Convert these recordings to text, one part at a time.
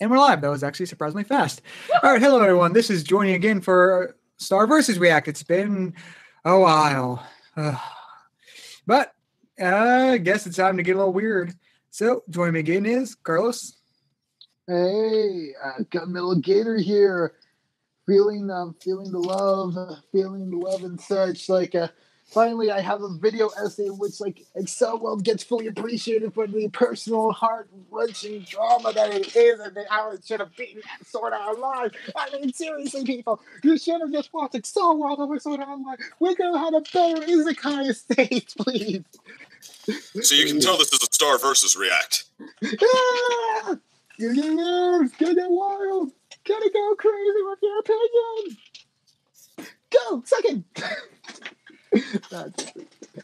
And we're live. That was actually surprisingly fast. All right, hello everyone. This is joining again for Star vs. React. It's been a while. But I guess it's time to get a little weird. So joining me again is Carlos. Hey, got Middle Gator here. Feeling the love and such. Finally, I have a video essay in which Excel World gets fully appreciated for the personal, heart-wrenching drama that it is, and how it should have beaten Sword Art Online. I mean, seriously, people, you should have just watched Excel World over Sword Art Online. We could have had a better izakaya stage, please. So you can tell this is a Star versus React. Yeah! It's gonna get wild. Gonna go crazy with your opinion. Go, second.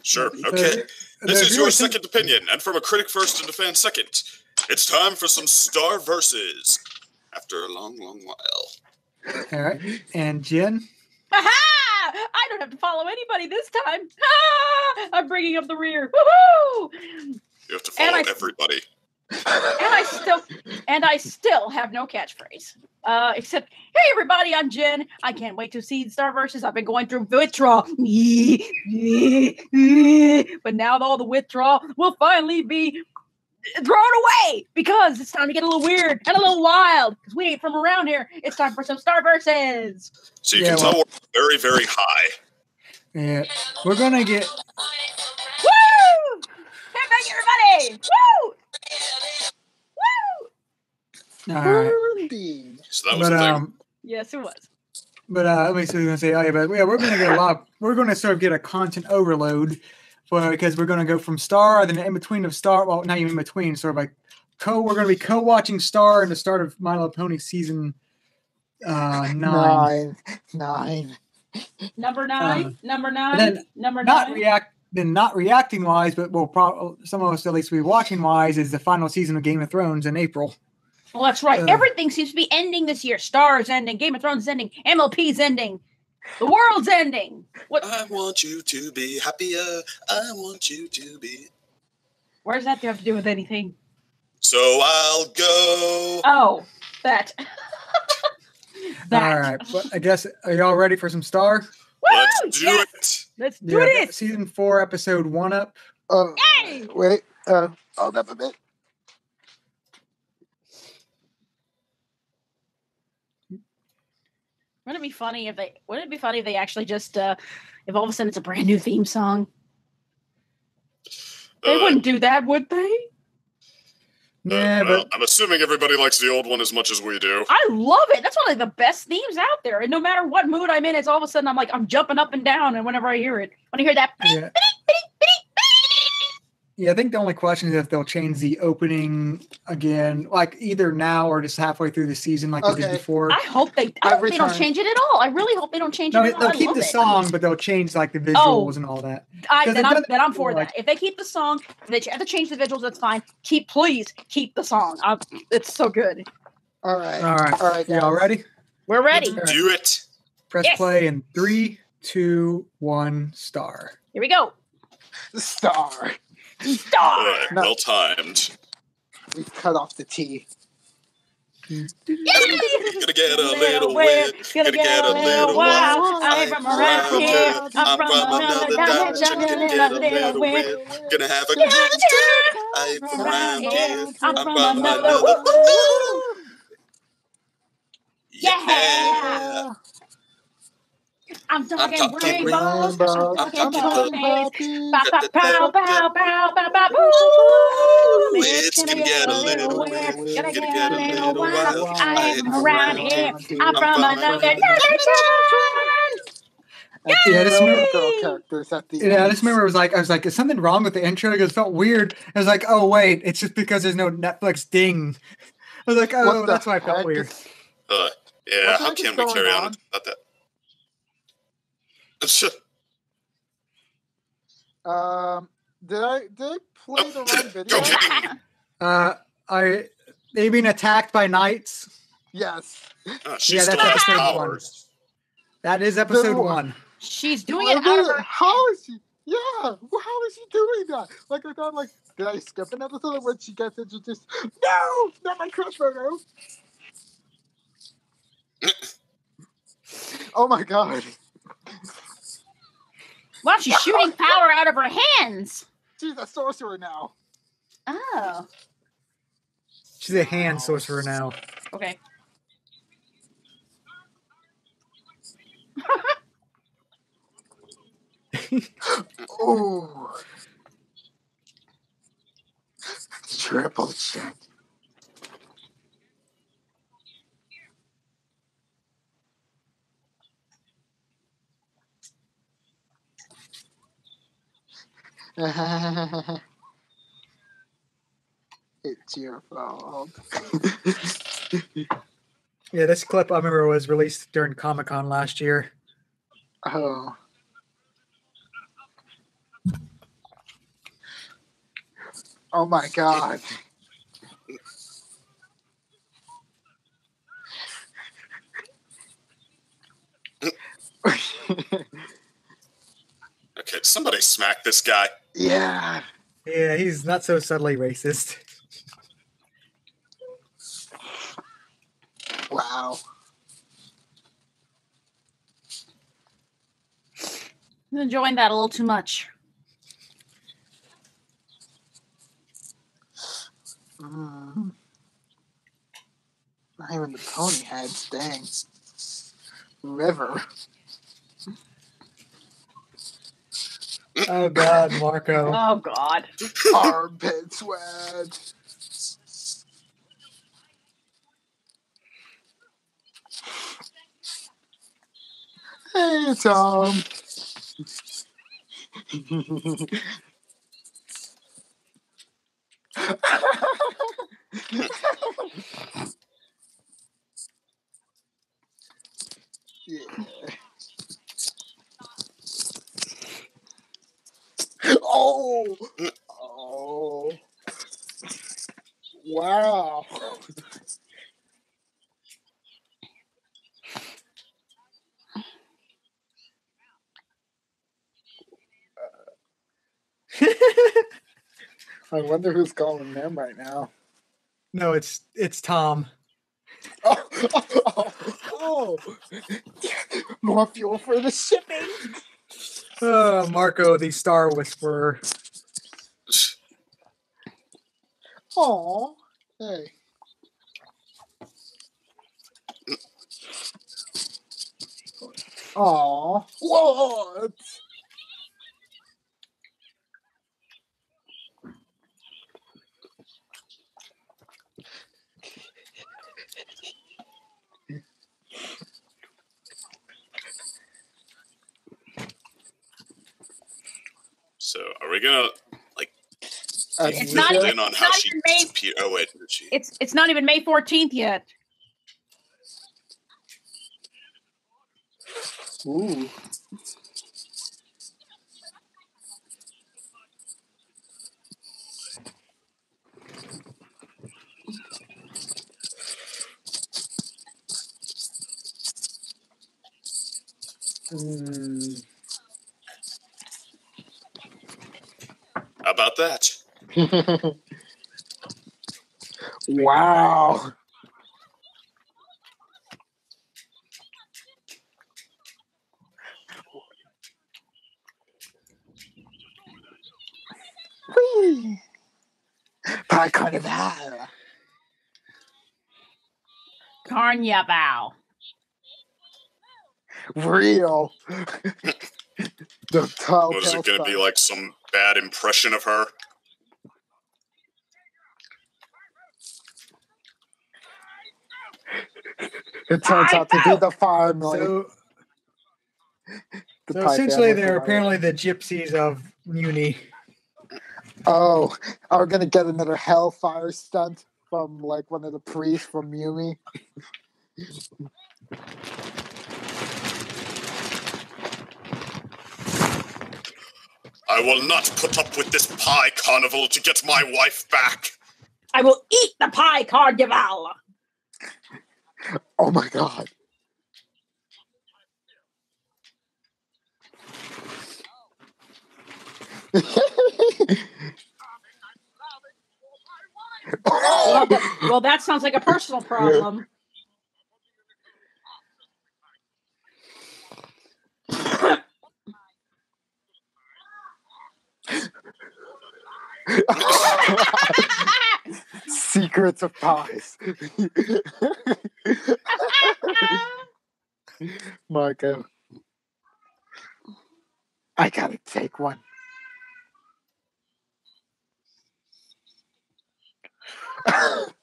Sure, okay. This is your second opinion, and from a critic first and a fan second, it's time for some Star versus. After a long, long while. All right, and Jen. Aha! I don't have to follow anybody this time. Ah! I'm bringing up the rear. Woohoo! You have to follow everybody. And I still have no catchphrase. Except, hey everybody, I'm Jen. I can't wait to see Star Versus. I've been going through withdrawal. But now all the withdrawal will finally be thrown away because it's time to get a little weird and a little wild. Because we ain't from around here. It's time for some Star Versus. So you can tell we're very, very high. Yeah, we're gonna get. Woo! Hey, back everybody! Woo! Woo! All right. So that was the thing. Yes, it was. But let me see what I was gonna say. Oh, yeah, but yeah, we're gonna get a lot. We're gonna sort of get a content overload, because we're gonna go from Star, then in between of Star. Well, not even in between. Sort of like We're gonna be co-watching Star and the start of My Little Pony season 9. Number 9. Number 9. Then Number 9. Not reacting wise, but we'll probably some of us at least will be watching wise is the final season of Game of Thrones in April. Well, that's right. Everything seems to be ending this year. Star's ending. Game of Thrones is ending. MLP's ending. The world's ending. What? I want you to be happier. I want you to be. Where does that have to do with anything? So I'll go. Oh, that. All right. But I guess, are y'all ready for some Star? Let's do it. Let's do it. Season 4, episode 1 up. Hey! Wait. Hold up a bit. Wouldn't it be funny if they actually just if all of a sudden it's a brand new theme song? They wouldn't do that, would they? Yeah, but I'm assuming everybody likes the old one as much as we do. I love it. That's one of the best themes out there. And no matter what mood I'm in, it's all of a sudden I'm jumping up and down. And whenever I hear it, when I hear that, yeah, I think the only question is if they'll change the opening again, like either now or just halfway through the season, like they did before. I hope they don't change it at all. I really hope they don't change it at all. They'll keep the song, but they'll change like the visuals and all that. Then I'm for that. If they keep the song, they have to change the visuals. That's fine. Please keep the song. It's so good. All right. Y'all ready? We're ready. Let's do it. Press play in 3, 2, 1, Star. Here we go. Star. Well timed. We cut off the T. Gonna get a little wet. Gonna get a little wild. I'm from around here. I'm from another dimension. Gonna get a little wet. Gonna have a good time. I'm from around here. I'm from another. Yeah. I'm talking rainbows. I'm talking ponies. Pow, pow, pow, pow, pow, pow, boo. It's gonna get a little wet. Gonna get a little wild. I am around here. I'm from another dimension. Yeah, I just remember I was like, is something wrong with the intro? Because it felt weird. I was like, oh wait, it's just because there's no Netflix ding. I was like, oh, that's why I felt weird. Yeah, how can we carry on without that? Did I play the wrong video? They've been attacked by knights. Yes. That's episode 1. That is episode 1. She's doing it out of her. How is she? Yeah, how is she doing that? Like I thought, did I skip an episode when she gets introduced? No, not my crush photo. Oh my god. Wow, she's shooting power out of her hands. She's a sorcerer now. Oh. She's a hand sorcerer now. Okay. Ooh. Triple check. It's your fault. Yeah, this clip I remember was released during Comic-Con last year. Oh. Oh my god. Okay, somebody smack this guy. Yeah. Yeah, he's not so subtly racist. Wow. I'm enjoying that a little too much. Not even the pony heads, dang. River. Oh God, Marco. Oh God. Armpit sweat. Hey, Tom. Yeah. Oh. Oh. Wow. I wonder who's calling them right now. No, it's Tom. Oh, more fuel for the shipping. Marco, the Star Whisperer. Oh, hey. Oh, what? So, are we gonna like? It's not even. In on It's how not she even May. disappeared. Oh wait, did she? It's not even May 14th yet. Ooh. How about that? Wow. Whee! Pie Carnival. Carnival. Real. The telltale Was it gonna be sign. like some bad impression of her? It turns out to be the family. So essentially, they're apparently the gypsies of Muni. Oh, are we gonna get another Hellfire stunt from like one of the priests from Yumi? I will not put up with this pie carnival to get my wife back. I will eat the pie carnival. Oh my god. Well, that sounds like a personal problem. Secrets of pies. Marco. I gotta take one.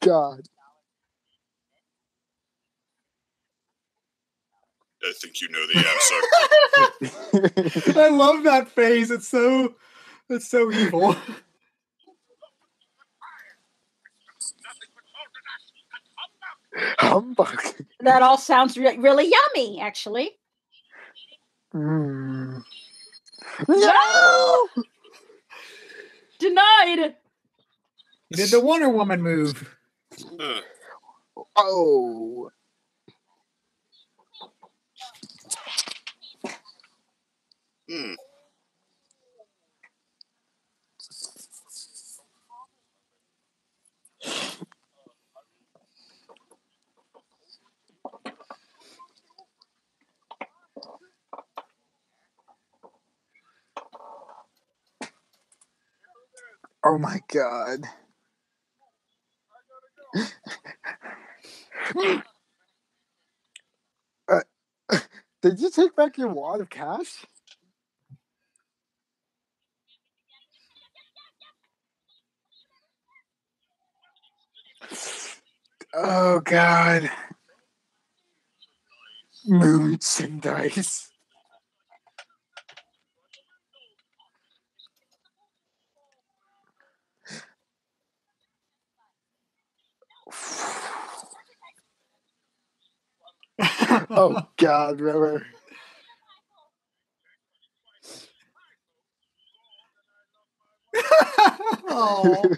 God. I think you know the answer. I love that face. It's so evil. Humbug. That all sounds really yummy, actually. Mm. No! Denied. You did the Wonder Woman move. Oh. Hmm. Oh my God. Did you take back your wad of cash? Oh God. Merchandise. Oh God, River. Oh.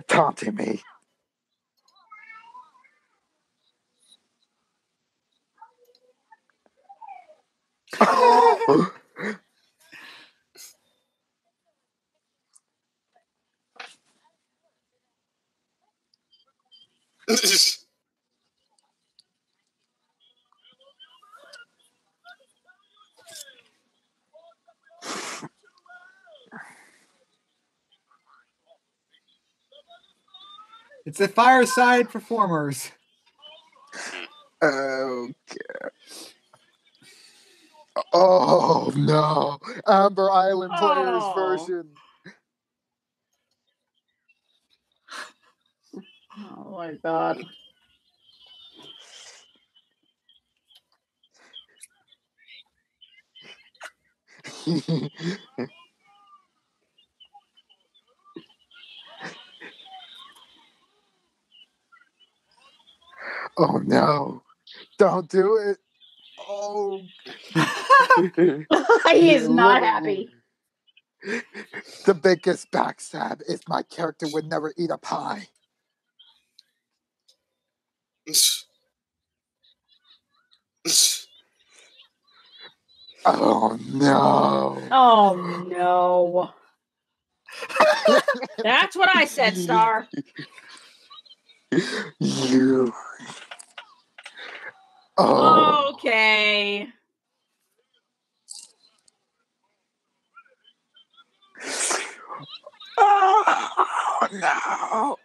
Taunting me. Oh. It's the Fireside Performers. Okay. Oh no. Amber Island Players version. Oh my God. Oh no. Don't do it. Oh. He is not happy. The biggest backstab is my character would never eat a pie. Oh no. Oh no. That's what I said, Star. You. Oh. Okay. Oh no.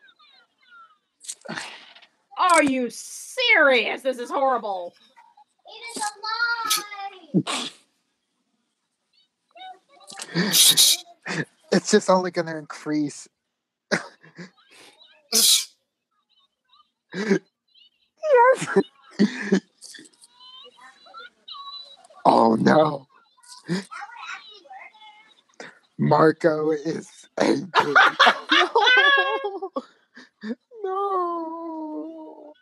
Are you serious? This is horrible. It is a lie. It's just only going to increase. Oh no. Marco is angry. No. No.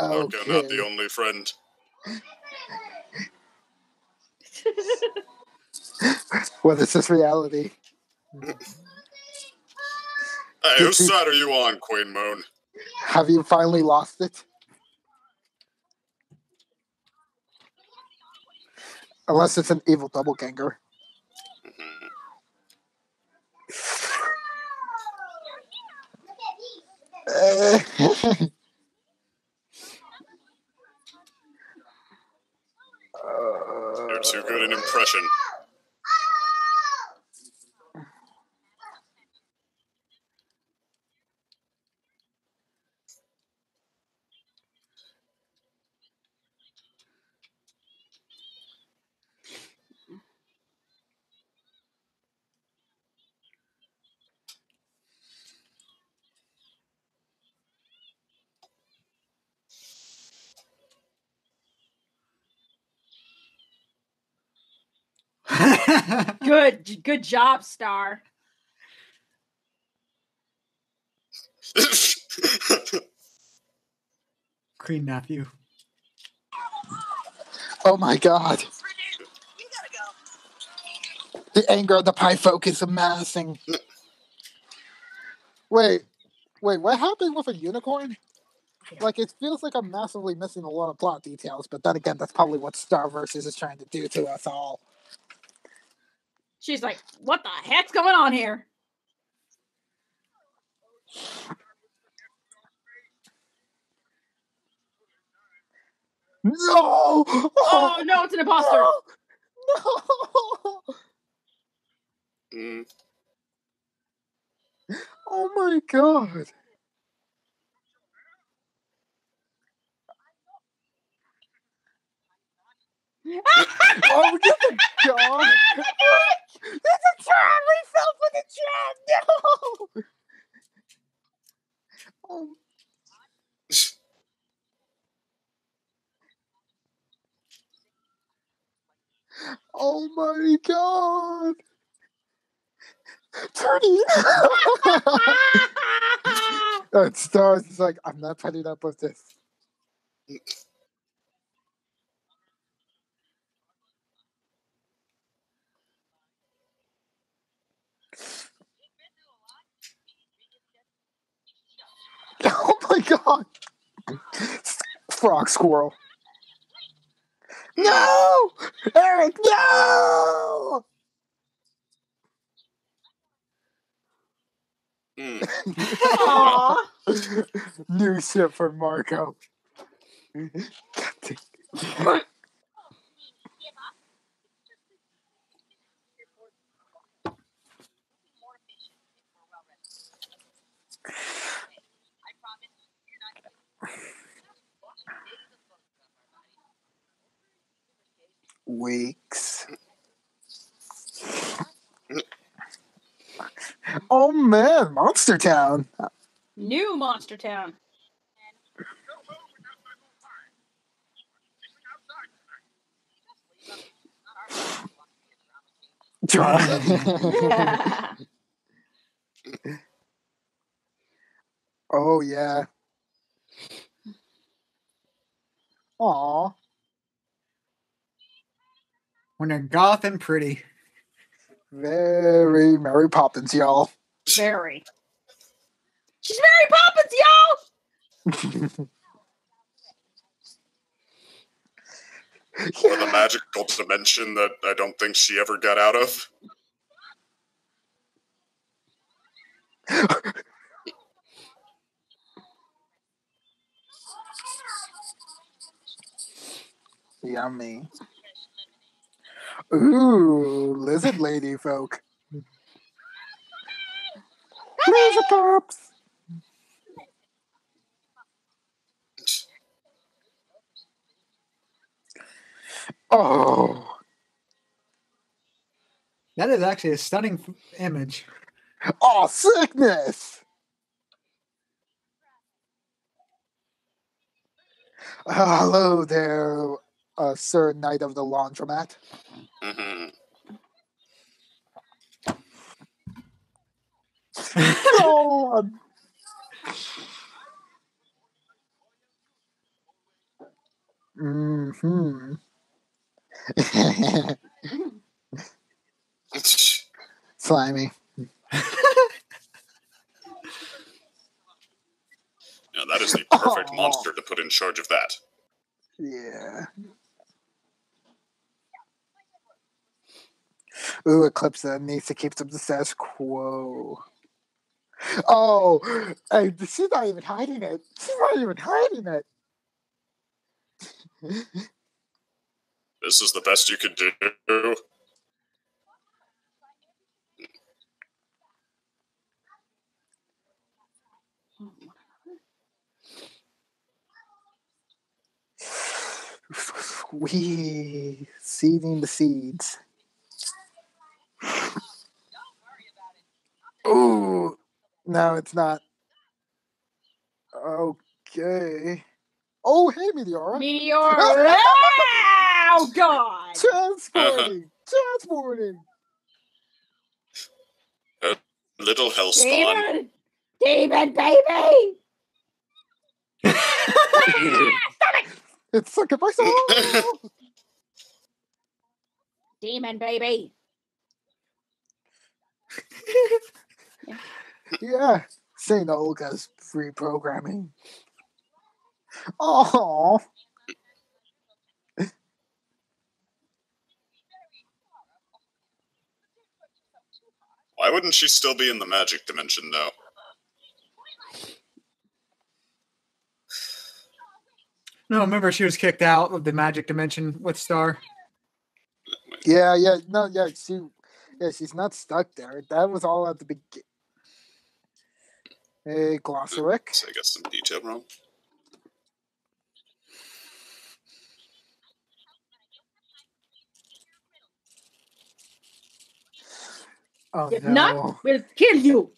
Marco, Okay. not the only friend. What is this reality? Hey, whose side are you on, Queen Moon? Have you finally lost it? Unless it's an evil doppelganger. You're too good an impression. Good job, Star. Queen nephew. Oh my god. The anger of the pie folk is amassing. Wait, what happened with a unicorn? Like, it feels like I'm massively missing a lot of plot details, but then again, that's probably what Star Versus is trying to do to us all. She's like, what the heck's going on here? No! Oh, no, it's an imposter! No! Mm. Oh my god. Oh, get the dog! There's a trap! We fell for the trap! No! Oh. Oh my god! Turny! That Stars is like, I'm not putting up with this. Oh my god! Frog squirrel. No! Eric, no! Aww. New ship for Marco. Weeks. Oh man, Monster Town. New Monster Town. Oh yeah. Aw. When they're goth and pretty. Very Mary Poppins, y'all. Very. She's Mary Poppins, y'all! Or the magical dimension that I don't think she ever got out of. Yummy. Ooh, lizard lady folk. Lizard pops. Oh. That is actually a stunning image. Oh, sickness. Hello there, Sir Knight of the Laundromat. Mm-hmm. Oh. Mm-hmm. Slimy. Yeah, that is the perfect monster to put in charge of that. Yeah. Ooh, Eclipse needs to keep the status quo. Oh, hey, she's not even hiding it. She's not even hiding it. This is the best you could do. We seeding the seeds. Ooh, no, it's not. Okay. Oh, hey, Meteora. Meteor! Oh, God! Transporting! Transporting! Little hell spawn. Demon! Demon, baby! It's like my soul! Demon, baby! Yeah, St. Olga's free programming. Oh, Why wouldn't she still be in the magic dimension, though? No, remember she was kicked out of the magic dimension with Star. yeah, she's not stuck there. That was all at the beginning. Hey, Glossaric. So I got some detail wrong. Oh, If no. not, we'll kill you!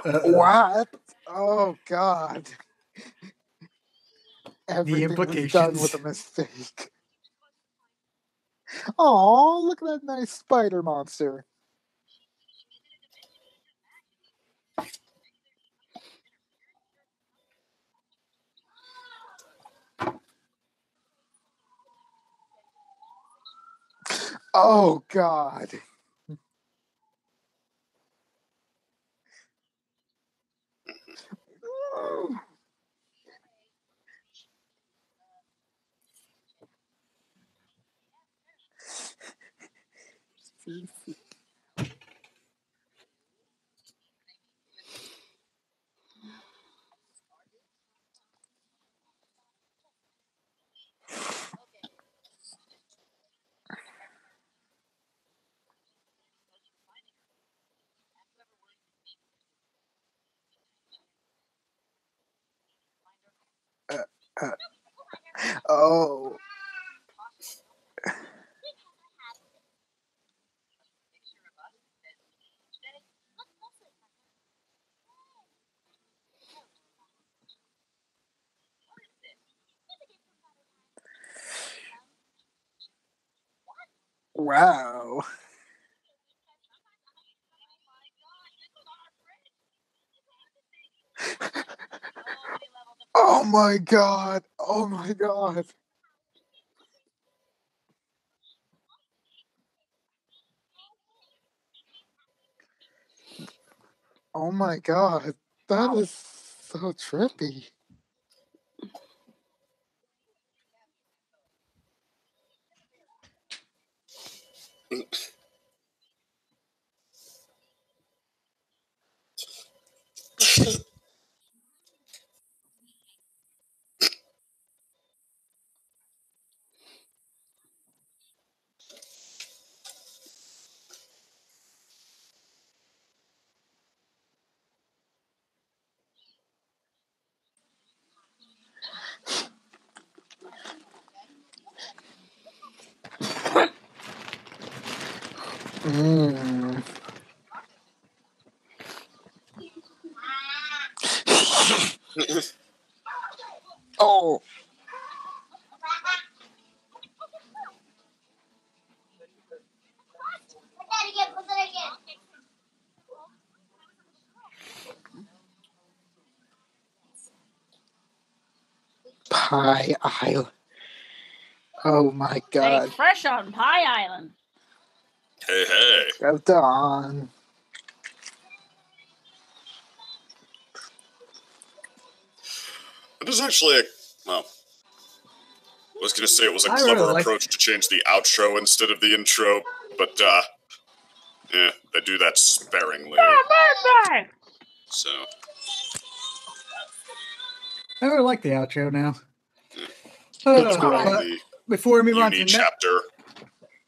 What? Oh, God. Everything was done with a mistake. Oh, look at that nice spider monster. Oh, God. Oh. Wow. Oh my God. Oh my God. Oh my God. That is so trippy. Mm. Oh. Put that again. Put that again. Pie Island. Oh my Stay God. fresh on Pie Island. Hey, hey. Go on. It is actually well, I was going to say it was a I clever really like approach to change the outro instead of the intro, but, yeah, they do that sparingly. So. I really like the outro now. Let's go on But the before we move on to uni the next, chapter.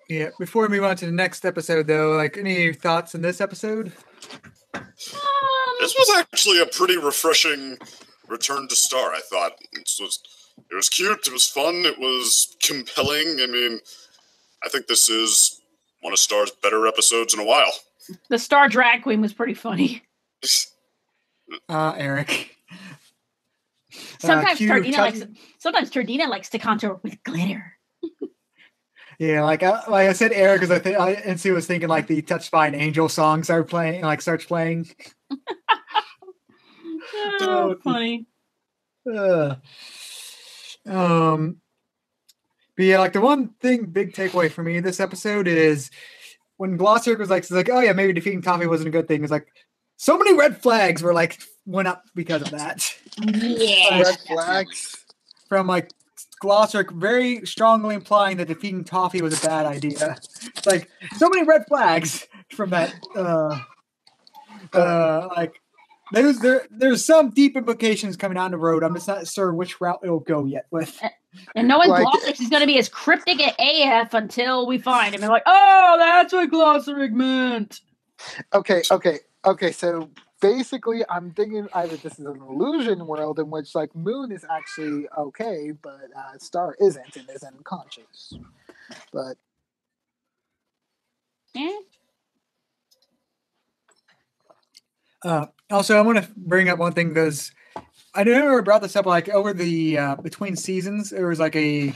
yeah, before we move on to the next episode, though, like any thoughts on this episode? This was actually a pretty refreshing return to Star, I thought. It was cute, it was fun, it was compelling. I mean, I think this is one of Star's better episodes in a while. The Star drag queen was pretty funny. Eric. Sometimes Tardina likes to contour with glitter. Yeah, like I said, Eric, because and she was thinking like the "Touched by an Angel" song starts playing. Oh, funny. But yeah, like the one big takeaway for me in this episode is when Glosser was like, oh yeah, maybe defeating Toffee wasn't a good thing. It's like so many red flags went up because of that. Yeah, red flags from like Glosser very strongly implying that defeating Toffee was a bad idea. Like so many red flags from that. Like there's some deep implications coming down the road. I'm just not sure which route it'll go yet with. And knowing Glosser is going to be as cryptic at AF until we find him. And like, oh, that's what Glosser meant. Okay. So basically, I'm thinking either this is an illusion world in which like Moon is actually okay, but Star isn't and is unconscious. But also, I want to bring up one thing because I never brought this up. Like over the between seasons, there was like a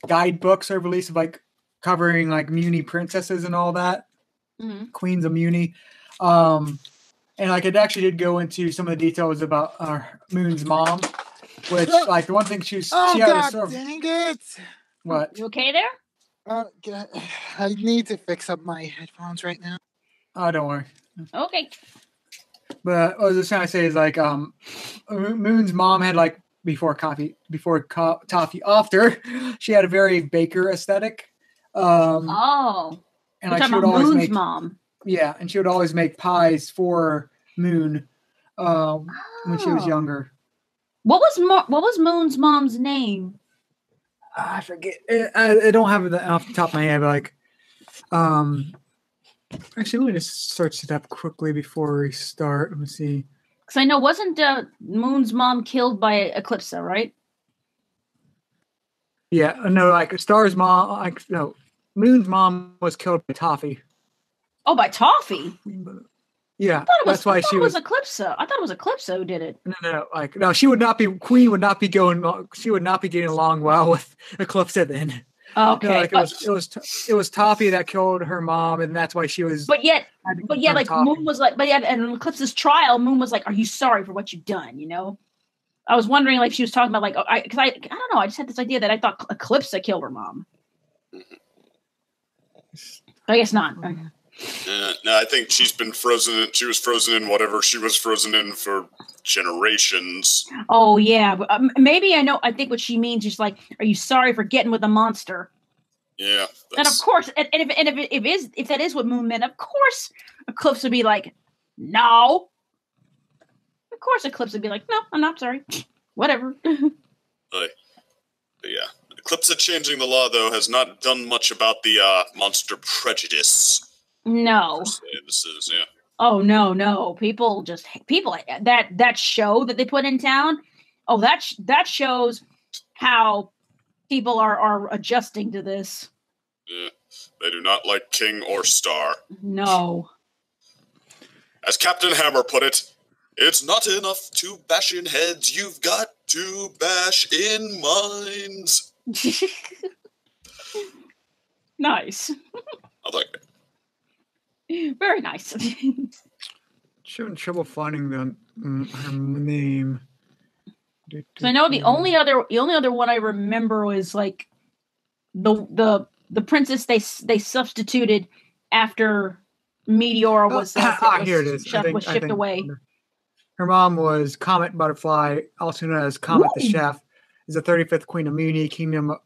guidebook sort of release of like covering like Muni princesses and all that, queens of Muni. And like it actually did go into some of the details about Moon's mom, which like the one thing she had God, sort of, dang it! What? You okay there? I need to fix up my headphones right now. Oh, don't worry. Okay. But what I was just trying to say is like Moon's mom had like before Toffee, after she had a very baker aesthetic. And like she would always Moon's mom. Yeah, and she would always make pies for Moon when she was younger. What was Moon's mom's name? I forget. I don't have it off the top of my head. But like, actually, let me just search it up quickly before we start. Let me see. Because I know wasn't Moon's mom killed by Eclipsa, right? Yeah, no, like Star's mom. Like no, Moon's mom was killed by Toffee. Oh, by Toffee. Yeah, that's why she was Eclipsa. I thought it was Eclipsa who did it. No, like no, she would not be. Queen would not be going. She would not be getting along well with Eclipsa then. Okay, no, like it was Toffee that killed her mom, and that's why she was. But yet, like Toffee. Moon was like, and in Eclipsa's trial, Moon was like, "Are you sorry for what you've done?" You know, I was wondering like she was talking about like, I don't know, I just had this idea that I thought Eclipsa killed her mom. I guess not. No, I think she's been frozen. She was frozen in whatever she was frozen in for generations. Oh yeah, but, maybe I know. I think what she means is like, "Are you sorry for getting with a monster?" Yeah, and of course, if that is what Moon meant, of course, Eclipse would be like, "No." Of course, Eclipse would be like, "No, I'm not sorry. Whatever." But yeah, Eclipse changing the law though has not done much about the monster prejudice. No. This is Oh no. People that show that they put in town. Oh, that shows how people are adjusting to this. Yeah, they do not like King or Star. No. As Captain Hammer put it, it's not enough to bash in heads. You've got to bash in minds. Nice. I like it. Very nice. She having trouble finding her name. So I know the only other one I remember was like the princess they substituted after Meteor was here it is. shipped away. Her mom was Comet Butterfly, also known as Comet the Chef, is the 35th Queen of Muni, 35th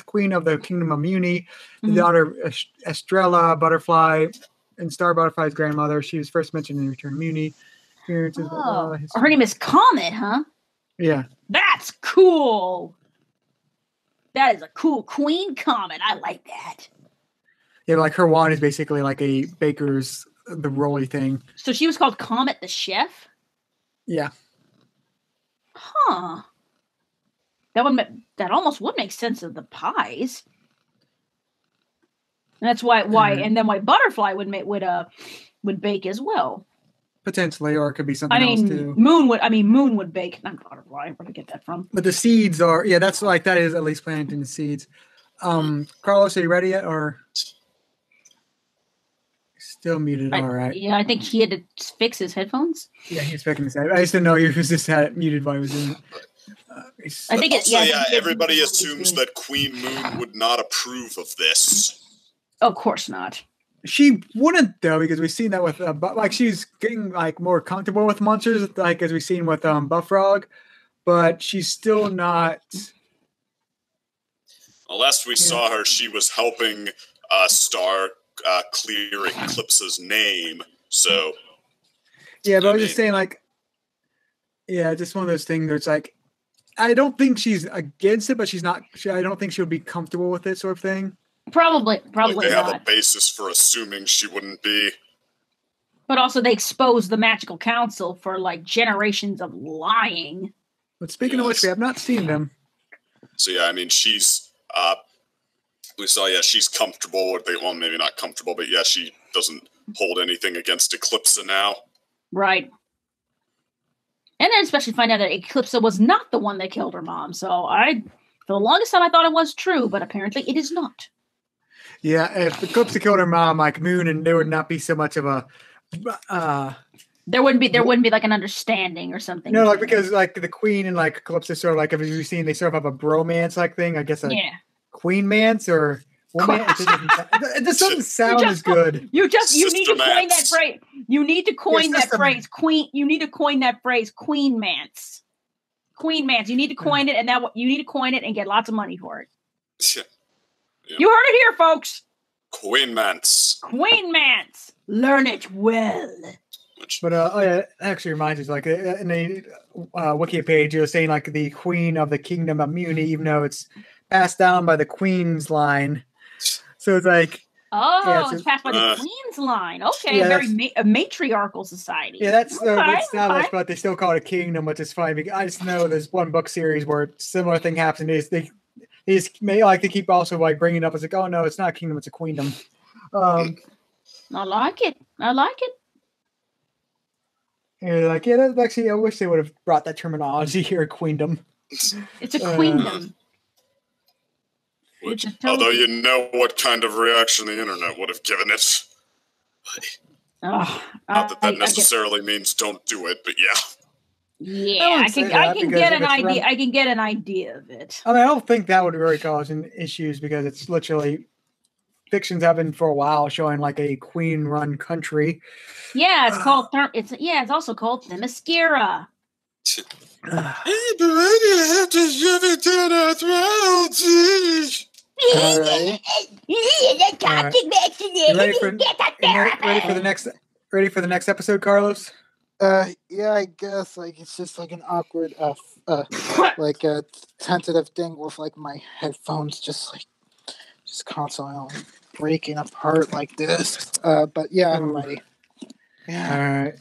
Queen of the Kingdom of Muni, the daughter of Estrella Butterfly, and Star Butterfly's grandmother. She was first mentioned in Return of Muni. Her name is Comet, huh? Yeah. That's cool. That is a cool Queen Comet. I like that. Yeah, like her wand is basically like a baker's, the rolly thing. So she was called Comet the Chef? Yeah. Huh. That almost would make sense of the pies. And that's why Butterfly would bake as well. Potentially, or it could be something else too. Moon would bake, not Butterfly. Where did I get that from? But the seeds are, that's like, that is at least planting the seeds. Carlos, are you ready yet, or still muted? All right. Yeah, I think he had to fix his headphones. Yeah, he's fixing his head. I just didn't know he was just had it muted while he was doing it. I think everybody assumes that Queen Moon would not approve of this. Of course not. She wouldn't though, because we've seen that with like she's getting like more comfortable with monsters, like as we've seen with Buffrog, but she's still not. Well, last we saw her, she was helping Star clear Eclipse's name. So yeah, but I was just saying, like, just one of those things where it's like, I don't think she's against it, but she's not. I don't think she would be comfortable with it, sort of thing. Probably like they not. have a basis for assuming she wouldn't be. But also, they exposed the Magical Council for like generations of lying. But speaking of which, we have not seen them. So yeah, I mean, she's we saw she's comfortable with it. Well, maybe not comfortable, but she doesn't hold anything against Eclipse now. Right. And then especially find out that Eclipse was not the one that killed her mom. So for the longest time, I thought it was true, but apparently it is not. Yeah, if Eclipse killed her mom, like Moon, and there would not be so much of a. There wouldn't be like an understanding or something. No, like because like the Queen and like Eclipse is sort of like, if you've seen, they sort of have a bromance like thing. I guess Queen mance or woman. It just doesn't sound as good. You need to coin that phrase. You need to coin that phrase. Queen. You need to coin that phrase. Queen mance. Queen mance. You need to coin it, and you need to coin it and get lots of money for it. Yeah. You heard it here, folks. Queen mance. Queen mance. Learn it well. But it actually reminds us, like in the wiki page, it was saying like the Queen of the Kingdom of Muni, even though it's passed down by the Queen's line. So it's like, it's passed by the Queen's line. Okay, very a matriarchal society. Yeah, that's established, but they still call it a kingdom, which is funny. Because I just know there's one book series where similar thing happens. They just may like to keep also like bringing it up as like, oh no, it's not a kingdom, it's a queendom. I like it. And you're like, that's actually, I wish they would have brought that terminology here, queendom. It's a queendom. Which, although you know what kind of reaction the internet would have given it. Not that necessarily means don't do it, but yeah. Yeah, I can get an idea. I can get an idea of it. I mean, I don't think that would really cause issues because it's literally fictions have been for a while showing like a queen-run country. Yeah, it's called. It's also called Themyscira. Hey, but I'm gonna have to shove it down our throats. All right. Ready for the next episode, Carlos? Yeah, I guess like it's just like an awkward like a tentative thing with like my headphones just constantly breaking apart like this. But yeah, I'm ready. Yeah.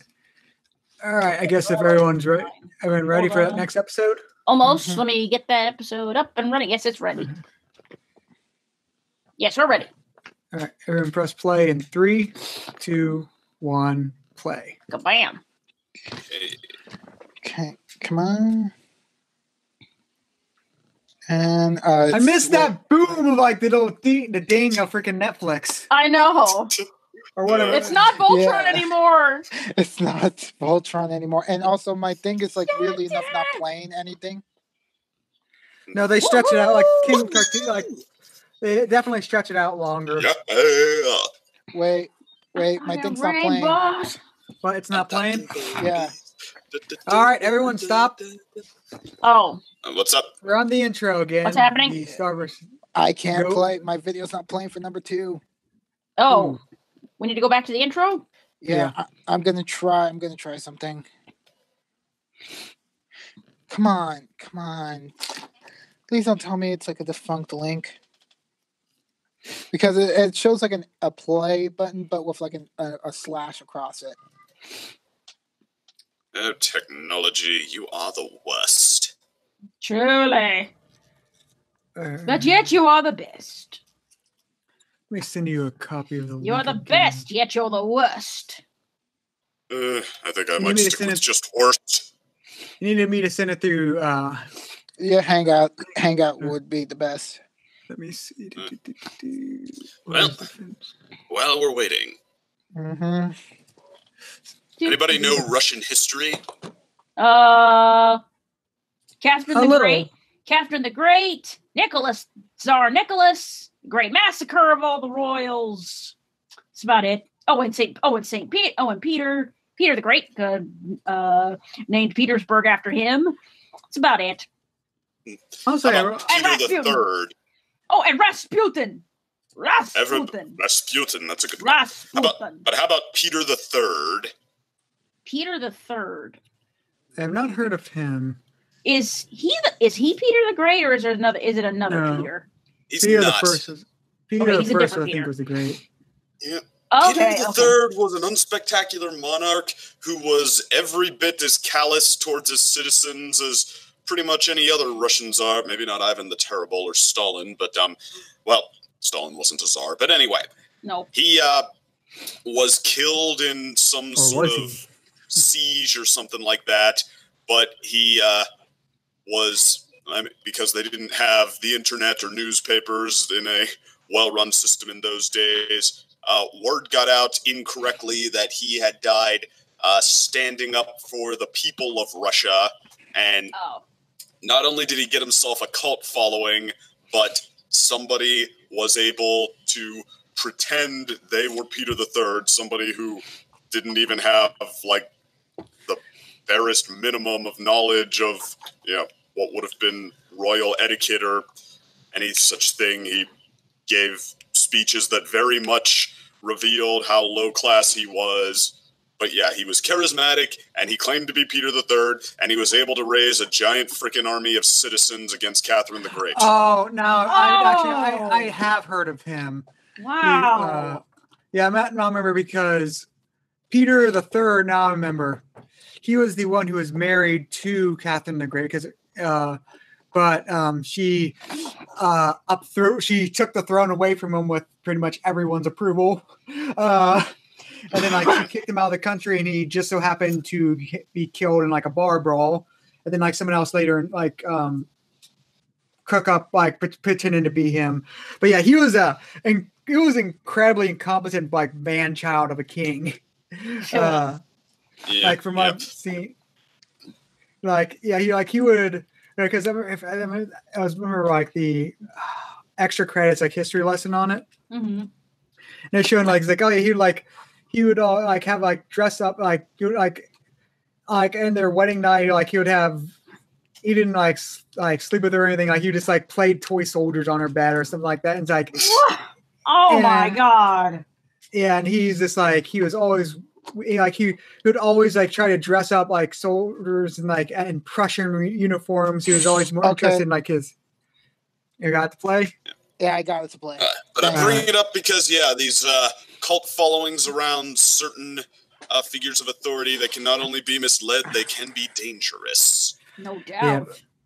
All right. I guess if everyone's ready, for that next episode? Almost. Mm-hmm. Let me get that episode up and running. Yes, it's ready. Yes, we're ready. All right. Everyone press play in 3, 2, 1, play. Kabam. Okay, come on. And I missed that boom of like the ding of freaking Netflix. I know. Or whatever. It's not Voltron anymore. It's not Voltron anymore. And also my thing is like really enough not playing anything. No, they stretch it out like King Cartoon. Like they definitely stretch it out longer. Yeah. Wait, my thing's not playing. Boss. But it's not playing? Yeah. All right, everyone stop. Oh, What's up? We're on the intro again. What's happening? The Starburst. I can't Go. play. My video's not playing for number 2. oh, we need to go back to the intro. Yeah, I'm gonna try. I'm gonna try something. Come on. Please don't tell me it's like a defunct link. Because it shows like a play button, but with like a slash across it. Oh, technology, you are the worst. Truly, but yet you are the best. Let me send you a copy of the link. You're the again. best, yet you're the worst. I think I You might need me to stick send with it- just worst. You needed me to send it through. Yeah, Hangout would be the best. Let me see. Well. While we're waiting, Mm-hmm. anybody know Russian history? Catherine A the little. Great, Catherine the Great, Tsar Nicholas, Great Massacre of all the royals. That's about it. Peter the Great, named Petersburg after him. That's about it. I'll say, How about And Peter the Rasputin. Third? Oh, and Rasputin. Rasputin, that's a good one. Rasputin. But how about Peter the Third? Peter the Third. I've not heard of him. Is he Peter the Great, or is it another No. Peter? He's Peter not. the First. Peter Okay, the he's a First, different I think, Peter. was the great. Yeah. Okay, Peter the Third was an unspectacular monarch who was every bit as callous towards his citizens as pretty much any other Russian czar. Maybe not Ivan the Terrible or Stalin, but well, Stalin wasn't a czar. But anyway, No. he was killed in some Or sort was he? of siege or something like that. But he was, because they didn't have the internet or newspapers in a well-run system in those days, word got out incorrectly that he had died standing up for the people of Russia. And Oh. not only did he get himself a cult following, but somebody was able to pretend they were Peter the Third, somebody who didn't even have, like, the barest minimum of knowledge of, what would have been royal etiquette or any such thing. He gave speeches that very much revealed how low class he was. But yeah, he was charismatic, and he claimed to be Peter the Third, and he was able to raise a giant freaking army of citizens against Catherine the Great. Oh no! I have heard of him. Wow. Yeah, I remember because Peter the Third. Now I remember he was the one who was married to Catherine the Great because, she she took the throne away from him with pretty much everyone's approval. And then she kicked him out of the country, and he just so happened to be killed in a bar brawl. And then someone else later cook up pretending to be him. But yeah, he was incredibly incompetent man child of a king. From what I've seen, he would, because I remember the extra credits history lesson on it. Mm-hmm. And they're showing he would have dress up in their wedding night, he would have, he didn't sleep with her or anything, he just played toy soldiers on her bed or something like that. And it's oh my God. Yeah, and he's just he was always he would always try to dress up like soldiers and in Prussian uniforms. He was always more interested in his. You got to play? Yeah, I got it to play. But I'm bringing it up because these cult followings around certain figures of authority that can not only be misled, they can be dangerous. No doubt. Yeah.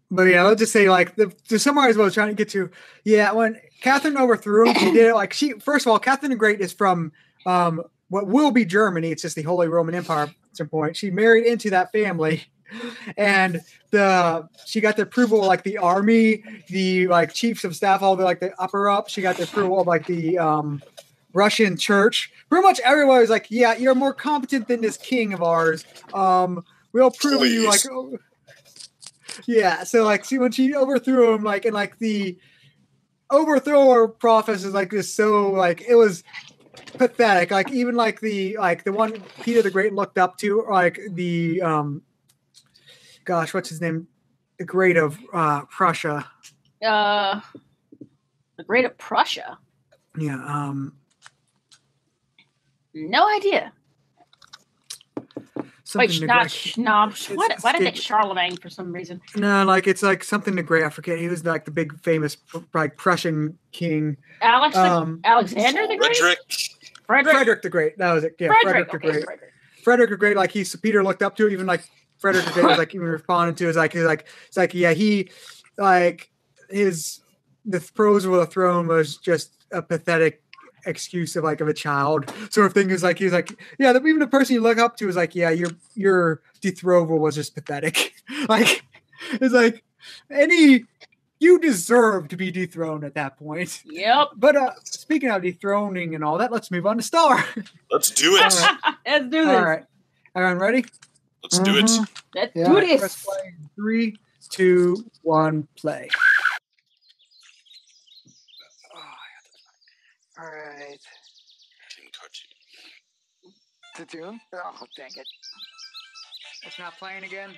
But yeah, let's just say to summarize what I was trying to get to. Yeah, when Catherine overthrew him, she did it first of all, Catherine the Great is from what will be Germany. It's just the Holy Roman Empire at some point. She married into that family, and she got the approval of the army, the chiefs of staff, all the upper up. She got the approval of the Russian church. Pretty much everybody was yeah, you're more competent than this king of ours. We'll prove you yeah. So when she overthrew him, and the overthrow process is this, so it was pathetic. Like even like the one Peter the Great looked up to, like the gosh, what's his name? The Great of Prussia. The Great of Prussia. Yeah. No idea. Something Wait, to not Great- Schnob. it's Why did they escaped- Charlemagne for some reason? No, like it's like something to Great. I forget. He was like the big famous like Prussian king. Alexander the Great? Frederick the Great. That was it. Yeah, Frederick the Great. Frederick. Frederick the Great. Like Peter looked up to, even like Frederick the Great was like even responding to. It's like yeah, he like the pros of the throne was just a pathetic excuse of a child sort of thing. Is like he's like, yeah, even the person you look up to is like, yeah, your dethroval was just pathetic. Like it's like you deserve to be dethroned at that point. Yep. But speaking of dethroning and all that, let's move on to Star. Let's do it. All right. Let's do this. All right, everyone ready? Let's do it. Let's Yeah. do Press this. play. 3, 2, 1, play. All right. Team cartoon. The tune? Oh, dang it. It's not playing again.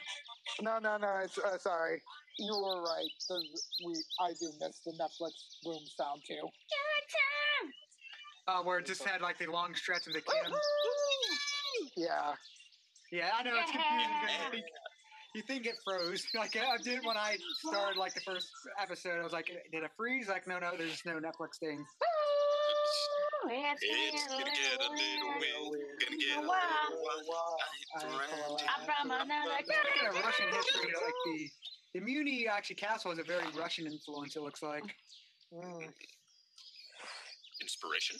No. It's, sorry. You were right. I do miss the Netflix room sound too. Where it just had like the long stretch of the cam. Yeah. Yeah, I know it's confusing because you think it froze. Like I did when I started like the first episode. I was like, did it freeze? Like, no, there's no Netflix thing. It's gonna get a little weird. Gonna get a little wild. I'm from another Speaking of Russian history, like the Muni actually castle has a very Russian influence. It looks like. Inspiration?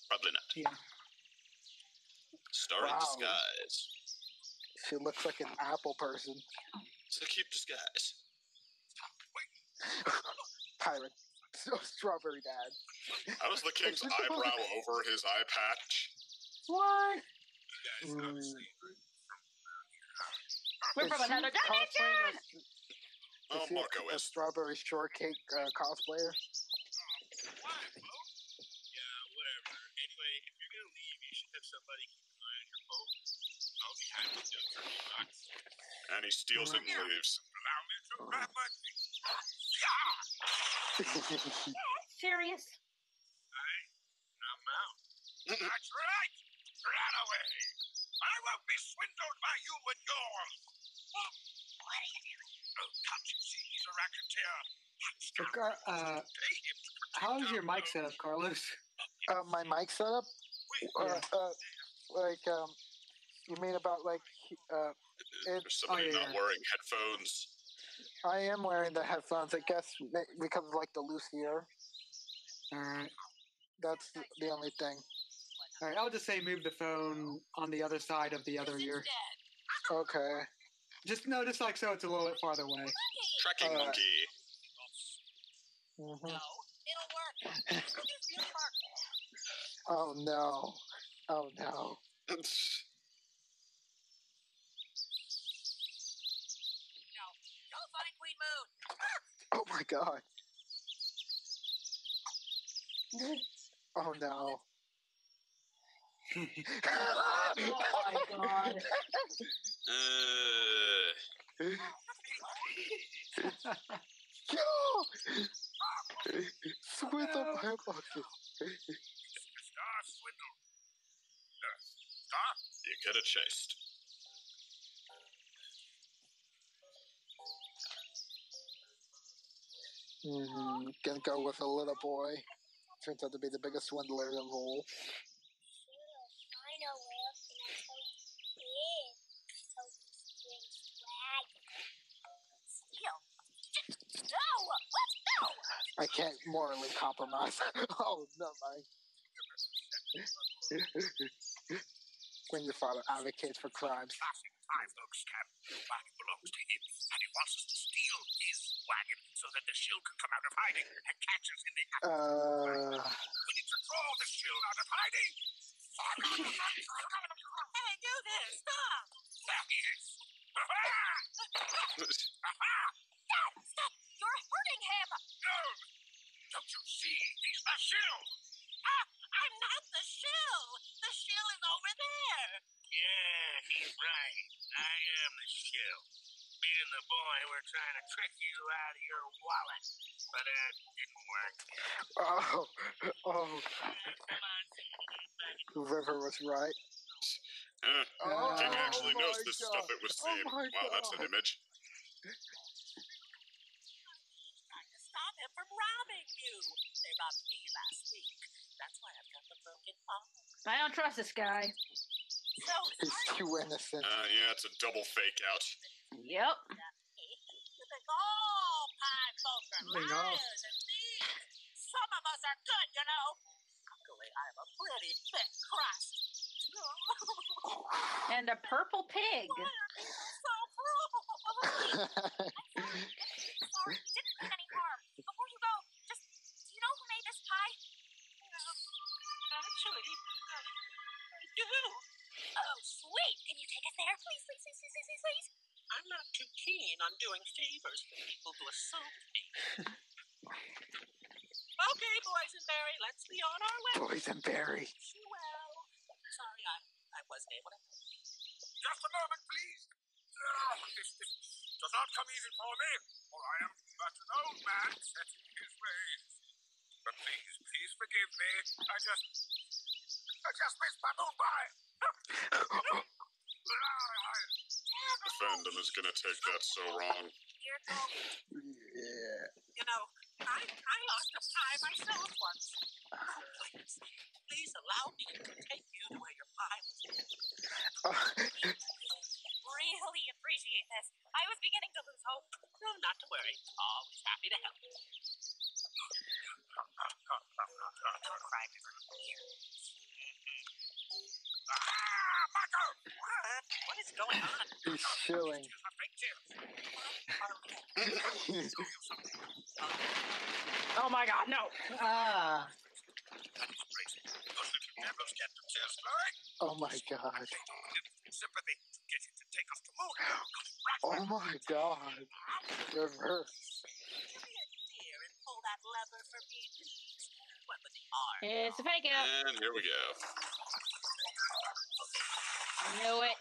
Probably not. Yeah. Star in Wow. disguise. She looks like an apple person. It's a cute disguise. Pirate. Strawberry Dad. How does the king's eyebrow over his eye patch? What? Mm. We're Is from she another dimension. cosplaying Oh, Is she Marco a is. strawberry shortcake cosplayer? Yeah, whatever. Anyway, if you're gonna leave, you should have somebody keep an eye on your boat. I'll be happy to do it. And he steals it and leaves. Allow me to grab my thing. Serious? I'm out. That's right. Run away. I won't be swindled by you and yours. What are you doing? Oh, can't you see he's a racketeer? So, Pay him to protect how's our your mic boat. set up, Carlos? My mic setup? You mean about There's somebody yeah. not wearing headphones. I am wearing the headphones, I guess, because of the loose ear. All right. That's the only thing. All right. I'll just say move the phone on the other side of the other ear. Okay. Just like so it's a little bit farther away. Tracking monkey. Mm-hmm. It'll work. Oh no. Oh no. Go find Queen Moon. Oh my god. Oh no. Oh my god. Squid up my bucket. Star swindle. Star? You get it chased. Gonna go with a little boy. Turns out to be the biggest swindler of all. I know where else can I tell you is. So swing swag. Steal. No! Let's go! I can't morally compromise. Oh no, my. When your father advocates for crimes. Classic five-oak scam. The wagon belongs to him, and he wants us to steal his wagon so that the shield can come out of hiding and catch us in the act. We need to draw the shield out of hiding. Hey, do this! Stop! There he is. Stop! You're hurting him! No! Don't you see? He's the shield. I'm not the shill. The shill is over there. Yeah, he's right. I am the shill. Me and the boy were trying to trick you out of your wallet, but it didn't work. Oh. Come on, back in Whoever was right. King actually Oh knows my this God. stuff it was Oh seeing. my Wow, that's an God. image. trying to stop him from robbing you. They robbed me last week. That's why I've got the broken arm. I don't trust this guy. So He's too innocent. Yeah, it's a double fake out. Yep. you think all pie folk are They are. liars and thieves. Some of us are good, you know. Luckily, I have a pretty thick crust. And a purple pig. Why are people so cruel? Sorry, we didn't mean any harm. Before you go, just, do you know who made this pie? Actually, I do. Oh, sweet. Can you take us there? Please, please, please, please, please, please. I'm not too keen on doing favors for people who assault me. Okay, boysenberry, let's be on our way. Boysenberry. Well, sorry, I wasn't able to help you. Just a moment, please. This does not come easy for me, for I am but an old man set in his ways. But please forgive me. I just missed my move by. The fandom is gonna take that so wrong. Dear dog. Yeah. You know, I lost a pie myself once. Oh, please allow me to take you to where your pie was. Really appreciate this. I was beginning to lose hope. No, not to worry. Always happy to help. Don't cry, River. Here. Marco! What is going on? He's chilling. Excuse my fake tears. Okay. Oh my god, no. Ah. That is crazy. Those little devils get the tears flowing. Oh my God. Sympathy to get you to take us to moon. Oh my God. Reverse. Give me a deer and pull that lever for me, please. What was the R? It's a fake out. And here we go. Knew it.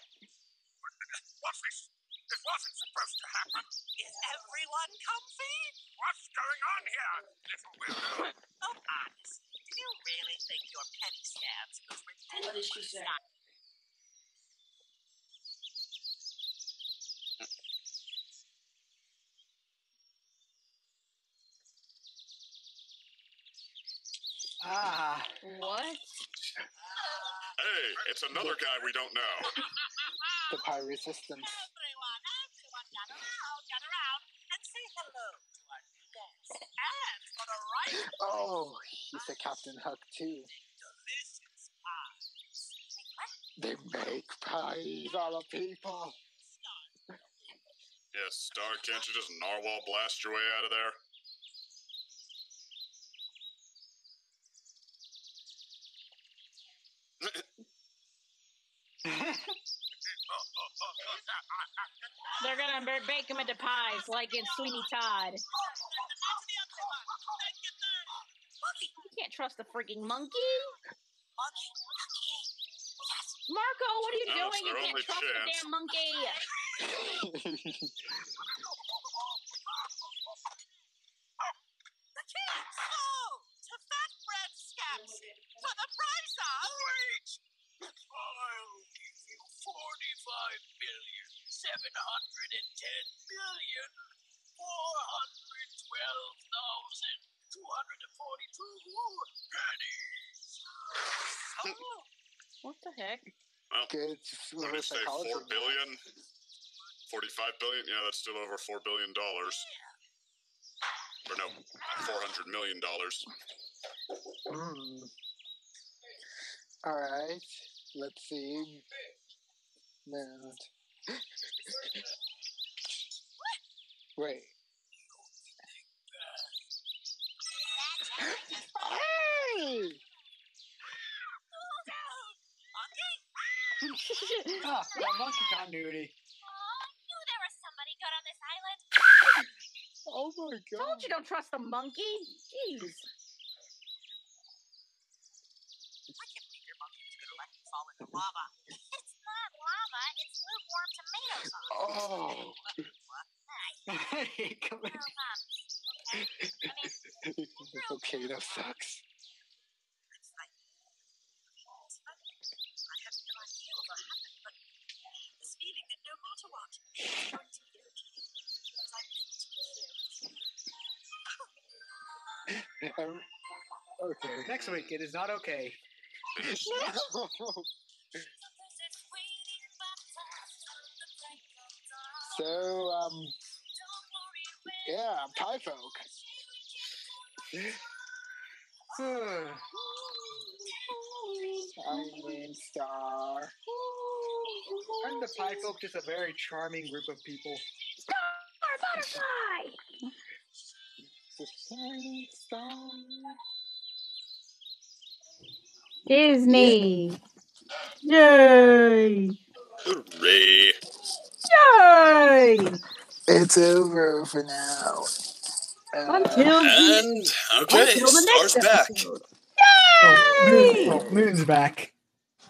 What's this? This wasn't supposed to happen. Is everyone comfy? What's going on here, little weirdo? Oh, honestly, do you really think your penny stamps was ridiculous? What did she say? Ah. What? Hey, it's another guy we don't know. The pie resistance. Everyone, gather around and say hello to our new guest. And for the right Oh, he's a Captain Hook too. delicious pies. They make pies out of people. Yes, Star, can't you just narwhal blast your way out of there? They're gonna bake them into pies like in Sweeney Todd. You can't trust the freaking monkey. Marco, what are you No, it's doing? You their can't only trust the chance. damn monkey. The kids! Oh, to fat bread scamps for the price of... Wait! I'll give you 45,710,412,242 pennies. Oh, What the heck? Well, Good what did it say, 4 billion? 45 billion? Yeah, that's still over $4 billion. Or no, $400 million. Alright. Let's see. Mount. Wait. Hey! Ah, monkey continuity. Aw, I knew there was somebody good on this island. Oh my God. Told you don't trust the monkey. Jeez. fall into lava. It's not lava, it's lukewarm tomato sauce. Oh. What? Come on. Okay. I mean, Volcano sucks. it's like, I have no idea what will happen, but this feeling that no matter what, I'm going to be okay. Because I'm meant to be here. Okay. Next week, it is not okay. So, yeah, Pie Folk. Island Star. Aren't the Pie Folk just a very charming group of people? Butterfly! The shining star. Disney! Yay! Hooray. Yay! It's over for now. Until And, okay, until the Star's next back. episode. Oh, Moon's back.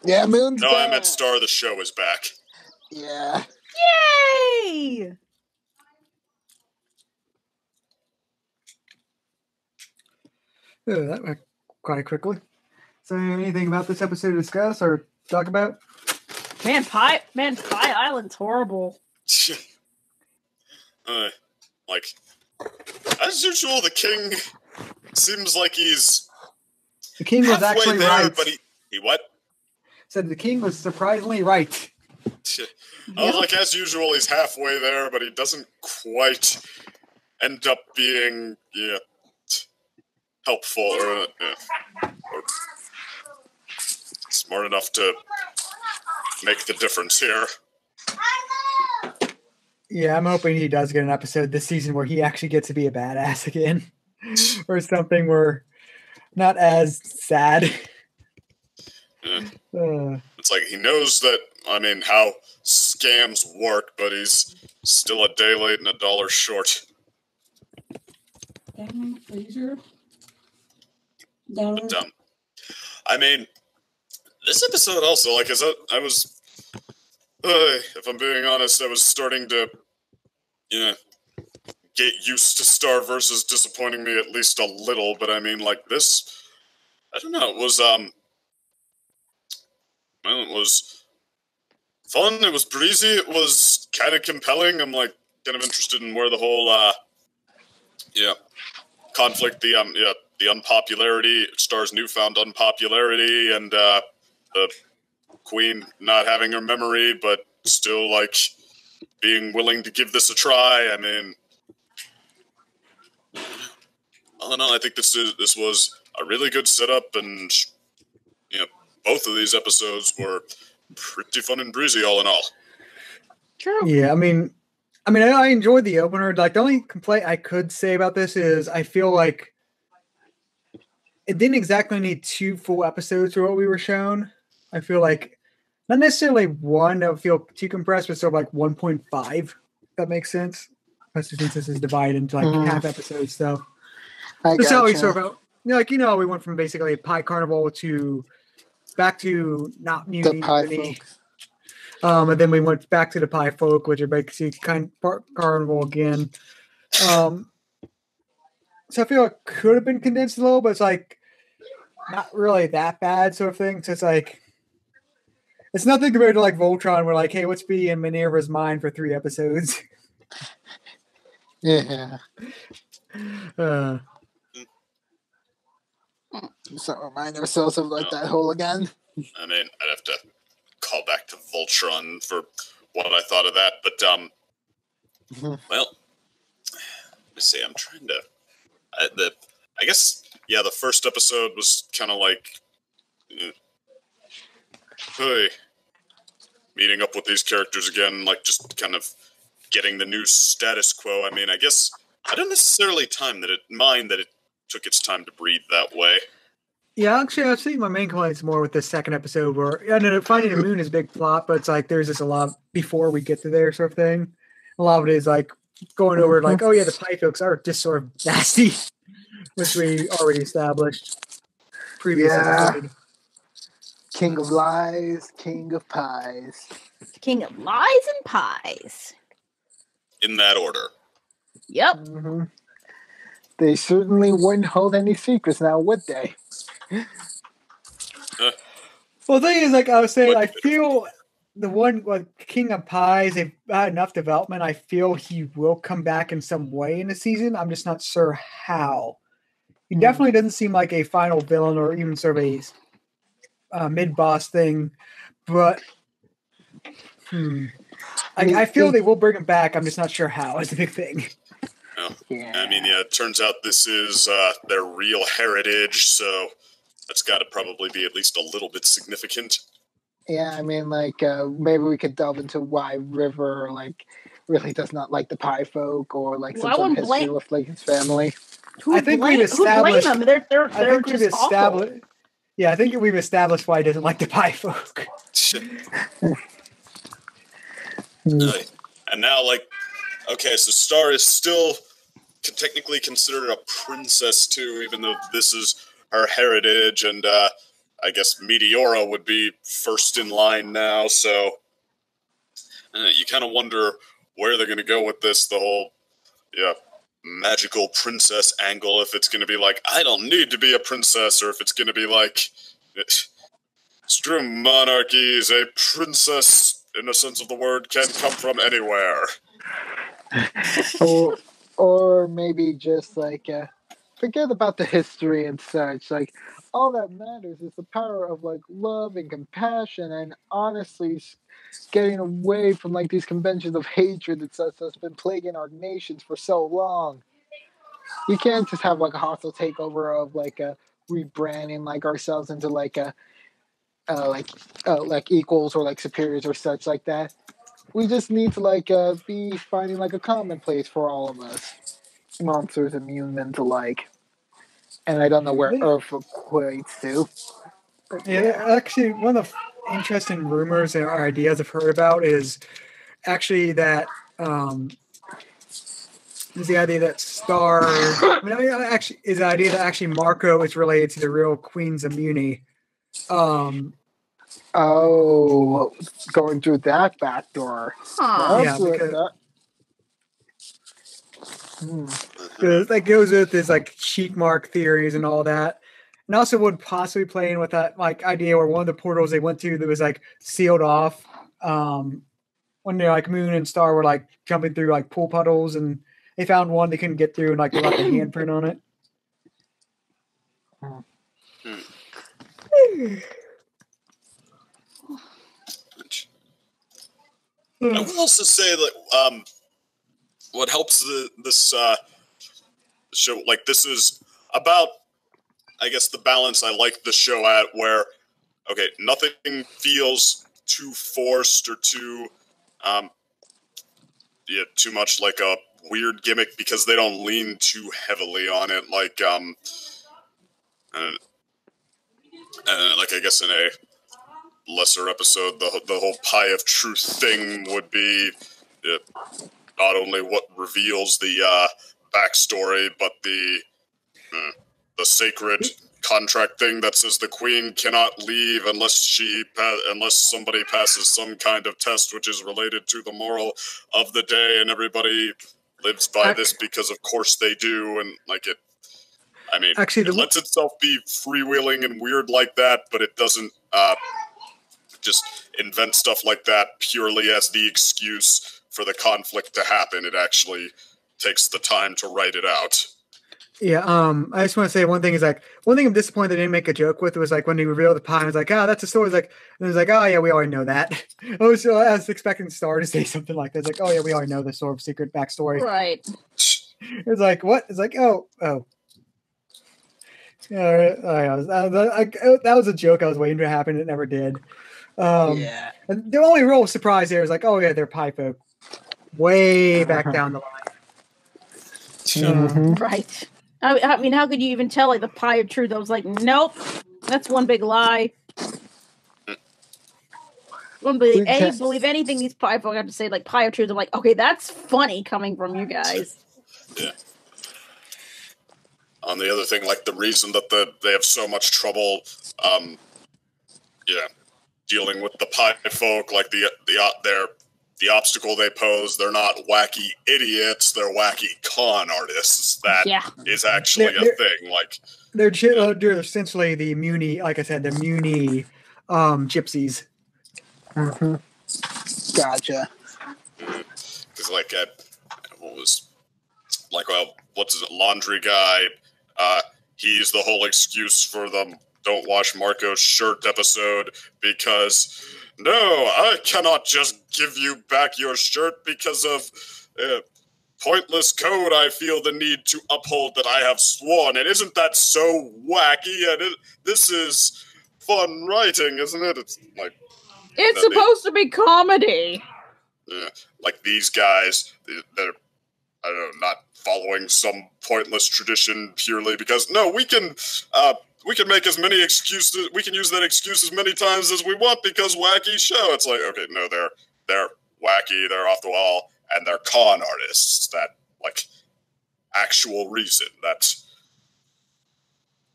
Yeah, Moon's No, back. I meant Star the Show is back. Yeah. Yay! Oh, that went quite quickly. So, anything about this episode to discuss or talk about? Man, Pie Island's horrible. Like, as usual, the king seems like he's The king was halfway actually there, right. but he what? Said the king was surprisingly right. I was like, as usual, he's halfway there, but he doesn't quite end up being, helpful or smart enough to make the difference here. Yeah, I'm hoping he does get an episode this season where he actually gets to be a badass again. Or something where not as sad. It's like he knows that, how scams work, but he's still a day late and $1 short. Freezer? But, this episode also, like, I was, if I'm being honest, I was starting to, get used to Star versus disappointing me at least a little, but this, I don't know, it was, it was fun, it was breezy, it was kind of compelling. I'm, like, kind of interested in where the whole, conflict, the unpopularity, Star's newfound unpopularity, and, the Queen not having her memory, but still, like, being willing to give this a try. All in all, I think this was a really good setup, and, both of these episodes were pretty fun and breezy, all in all. True. Yeah, I enjoyed the opener. Like, the only complaint I could say about this is I feel like it didn't exactly need 2 full episodes for what we were shown. I feel like not necessarily one that would feel too compressed, but sort of like 1.5, if that makes sense. Especially since this is divided into like half episodes. So that's how we sort of, we went from basically Pie Carnival to back to not The Mutiny. Pie Folk. And then we went back to the Pie Folk, which are basically kind of part Carnival again. So I feel it could have been condensed a little, but it's like not really that bad sort of thing. So it's like it's nothing compared to like Voltron, where like, hey, what's be in Minerva's mind for 3 episodes? Yeah. uh, So remind ourselves of like that hole again. I'd have to call back to Voltron for what I thought of that, but well, let me see. I'm trying to. I guess the first episode was kind of like, hey, meeting up with these characters again, like just kind of getting the new status quo. I guess I don't necessarily mind that it took its time to breathe that way. yeah, actually, I see my main complaints more with the second episode, where I ended up finding the moon is a big plot, but it's like there's just a lot before we get to there sort of thing. A lot of it is like going over like, oh yeah, the Pie Folks are just sort of nasty, which we already established previous episode. King of lies, king of pies. King of lies and pies. In that order. Yep. Mm-hmm. They certainly wouldn't hold any secrets now, would they? Well, the thing is, like I was saying, But- I feel the one like King of Pies, they've had enough development. I feel he will come back in some way in the season. I'm just not sure how. He definitely doesn't seem like a final villain or even sort of a mid-boss thing, but I feel they will bring him back. I'm just not sure how. It's a big thing. Yeah. I mean, yeah, it turns out this is their real heritage, so that's got to probably be at least a little bit significant. Yeah, I mean, like, maybe we could delve into why River, like, really does not like the Pie folk, or, like, some Well, I sort of wouldn't history blame- with, like, his family. Who I think blame, we've who blame established- them? They're I think we've just awful. established. Yeah, I think we've established why he doesn't like the Pie folk. And now, like, okay, so Star is still technically considered a princess too, even though this is her heritage, and I guess Meteora would be first in line now, so you kind of wonder where they're going to go with this, the whole, magical princess angle, if it's going to be like, I don't need to be a princess, or if it's going to be like, Strum monarchies, a princess, in the sense of the word, can come from anywhere. Or maybe just, like, forget about the history and such. Like, all that matters is the power of, like, love and compassion, and honestly getting away from, like, these conventions of hatred and such that's been plaguing our nations for so long. We can't just have, like, a hostile takeover of, like, rebranding, like, ourselves into, like, like equals or, like, superiors or such like that. We just need to, like, be finding, like, a common place for all of us, monsters and humans alike. And I don't know where Earth equates to. Yeah, actually, one of the interesting rumors or ideas I've heard about is actually that is the idea that Star. Actually, is the idea that actually Marco is related to the real Queen's Immunity. Oh, going through that back door. Yeah, because that goes with this like cheek mark theories and all that. And also would possibly play in with that like idea where one of the portals they went to that was like sealed off. When they like Moon and Star were like jumping through like pool puddles, and they found one they couldn't get through, and like they left a handprint on it. I will also say that what helps this show, like, this is about, I guess, the balance I like the show at, where, okay, nothing feels too forced or too too much like a weird gimmick, because they don't lean too heavily on it, like like, I guess in a lesser episode, the whole pie of truth thing would be not only what reveals the backstory, but the sacred contract thing that says the queen cannot leave unless somebody passes some kind of test which is related to the moral of the day, and everybody lives by this because of course they do, and like it. I mean, actually, it lets itself be freewheeling and weird like that, but it doesn't just invent stuff like that purely as the excuse for the conflict to happen. It actually takes the time to write it out. Yeah, I just want to say one thing is like one thing I'm disappointed they didn't make a joke with was like when he revealed the pie, I was like, oh, that's a story. It's like, and it was like, oh yeah, we already know that. I was expecting Star to say something like that. It's like, oh yeah, we already know the sort of secret backstory. Right. It's like what? It's like oh. Yeah, that was a joke I was waiting to happen. It never did. Yeah. And the only real surprise there is like, oh yeah, they're pie folk. Way back down the line. Right. I mean, how could you even tell like the pie of truth? I was like, nope, that's one big lie. Wouldn't believe anything these pie folk have to say. Like pie of truth, I'm like, okay, that's funny coming from you guys. Yeah. On the other thing, like the reason that they have so much trouble, dealing with the pie folk, like the obstacle they pose. They're not wacky idiots. They're wacky con artists. That is actually a thing. Like they're essentially the Muni, like I said, the Muni gypsies. Mm-hmm. Gotcha. Because like what was like what's his laundry guy? He's the whole excuse for the "Don't Wash Marco's Shirt" episode because no, I cannot just give you back your shirt because of pointless code I feel the need to uphold that I have sworn. And isn't that so wacky? And this is fun writing, isn't it? It's like it's supposed to be comedy. Yeah, like these guys, they're I don't know, not following some pointless tradition purely because no, we can make as many excuses. We can use that excuse as many times as we want because wacky show. It's like, okay, no, they're wacky, they're off the wall, and they're con artists. That like actual reason. That's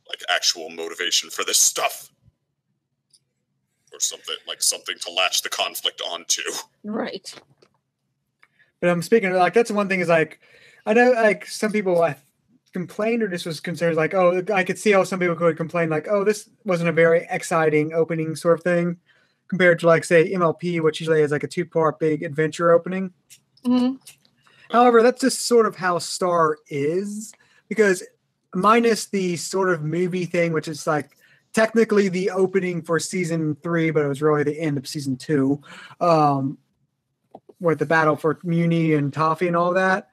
like actual motivation for this stuff, or something to latch the conflict onto. Right. But I'm speaking of, like, that's the one thing is like, I know like some people complained or just was concerned like, oh, I could see how some people could complain like, oh, this wasn't a very exciting opening sort of thing compared to like say MLP, which usually is like a 2-part big adventure opening. Mm-hmm. However, that's just sort of how Star is because minus the sort of movie thing, which is like technically the opening for season 3, but it was really the end of season 2. With the battle for Muni and Toffee and all that.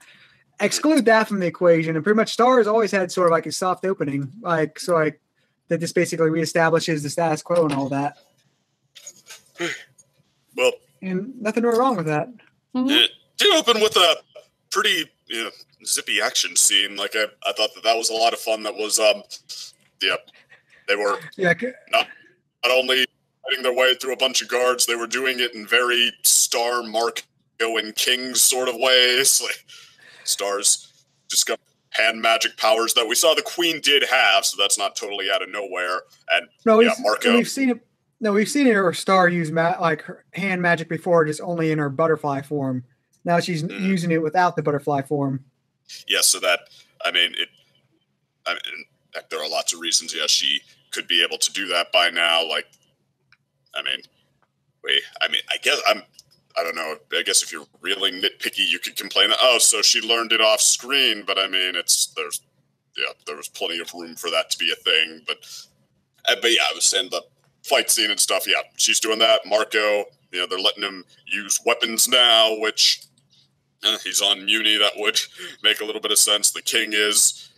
Exclude that from the equation, and pretty much Star has always had sort of like a soft opening, like so like that just basically reestablishes the status quo and all that. Well, and nothing wrong with that. Mm-hmm. It did open with a pretty zippy action scene. Like I thought that was a lot of fun. That was they were not only fighting their way through a bunch of guards, they were doing it in very Star, Marco, and King sort of ways. Like Star's just got hand magic powers that we saw the Queen did have, so that's not totally out of nowhere. And Marco. We've seen it. No, we've seen her Star use like her hand magic before, just only in her butterfly form. Now she's using it without the butterfly form. Yeah, so that there are lots of reasons. Yeah, she could be able to do that by now. Like, I don't know. I guess if you're really nitpicky, you could complain that, oh, so she learned it off screen. But I mean, there was plenty of room for that to be a thing. But yeah, I was saying the fight scene and stuff. Yeah, she's doing that. Marco, they're letting him use weapons now, which he's on Muni. That would make a little bit of sense. The King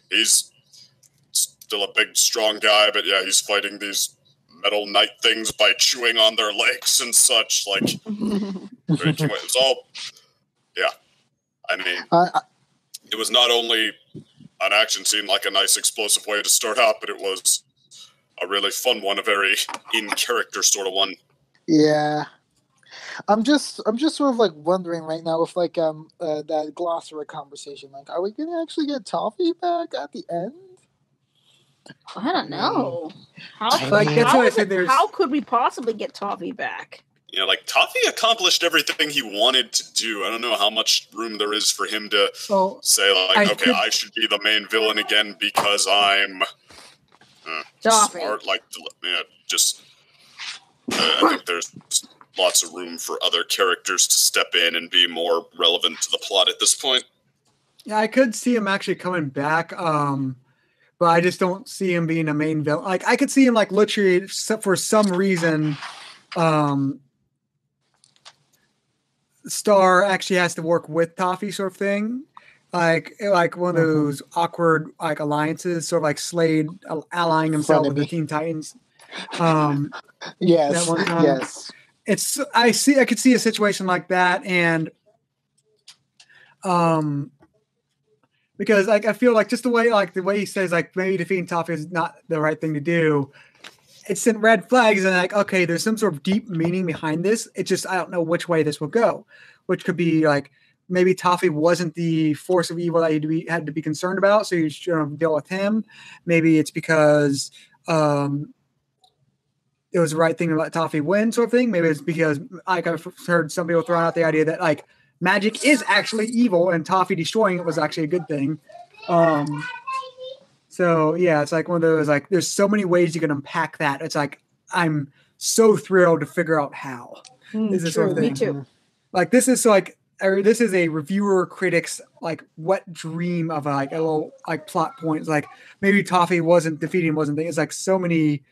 he's still a big, strong guy, but yeah, he's fighting these metal knight things by chewing on their legs and such. Like, it's all, yeah. I mean, it was not only an action scene, like a nice explosive way to start out, but it was a really fun one, a very in-character sort of one. Yeah. I'm just sort of like wondering right now with like that glossary conversation. Like, are we gonna actually get Toffee back at the end? I don't know. How could we possibly get Toffee back? Like Toffee accomplished everything he wanted to do. I don't know how much room there is for him to say like, I should be the main villain again because I'm smart. Like, I think there's lots of room for other characters to step in and be more relevant to the plot at this point. Yeah, I could see him actually coming back. But I just don't see him being a main villain. Like, I could see him, like, literally, for some reason, Star actually has to work with Toffee sort of thing. Like one of those awkward, like, alliances, sort of like Slade allying himself with the Teen Titans. Yes, yes. I could see a situation like that, and because like I feel like just the way he says like maybe defeating Toffee is not the right thing to do. It's in red flags and like, okay, there's some sort of deep meaning behind this. It's just I don't know which way this will go. Which could be like maybe Toffee wasn't the force of evil that you had to be concerned about, so you should deal with him. Maybe it's because it it was the right thing to let Toffee win, sort of thing. Maybe it's because like I've heard some people throwing out the idea that like magic is actually evil, and Toffee destroying it was actually a good thing. So yeah, it's like one of those like there's so many ways you can unpack that. It's like I'm so thrilled to figure out how. Is this sort of thing. Me too. Like this is like this is a reviewer critic's like wet dream of like a little like plot points. Like maybe Toffee wasn't defeating, wasn't thing. It's like so many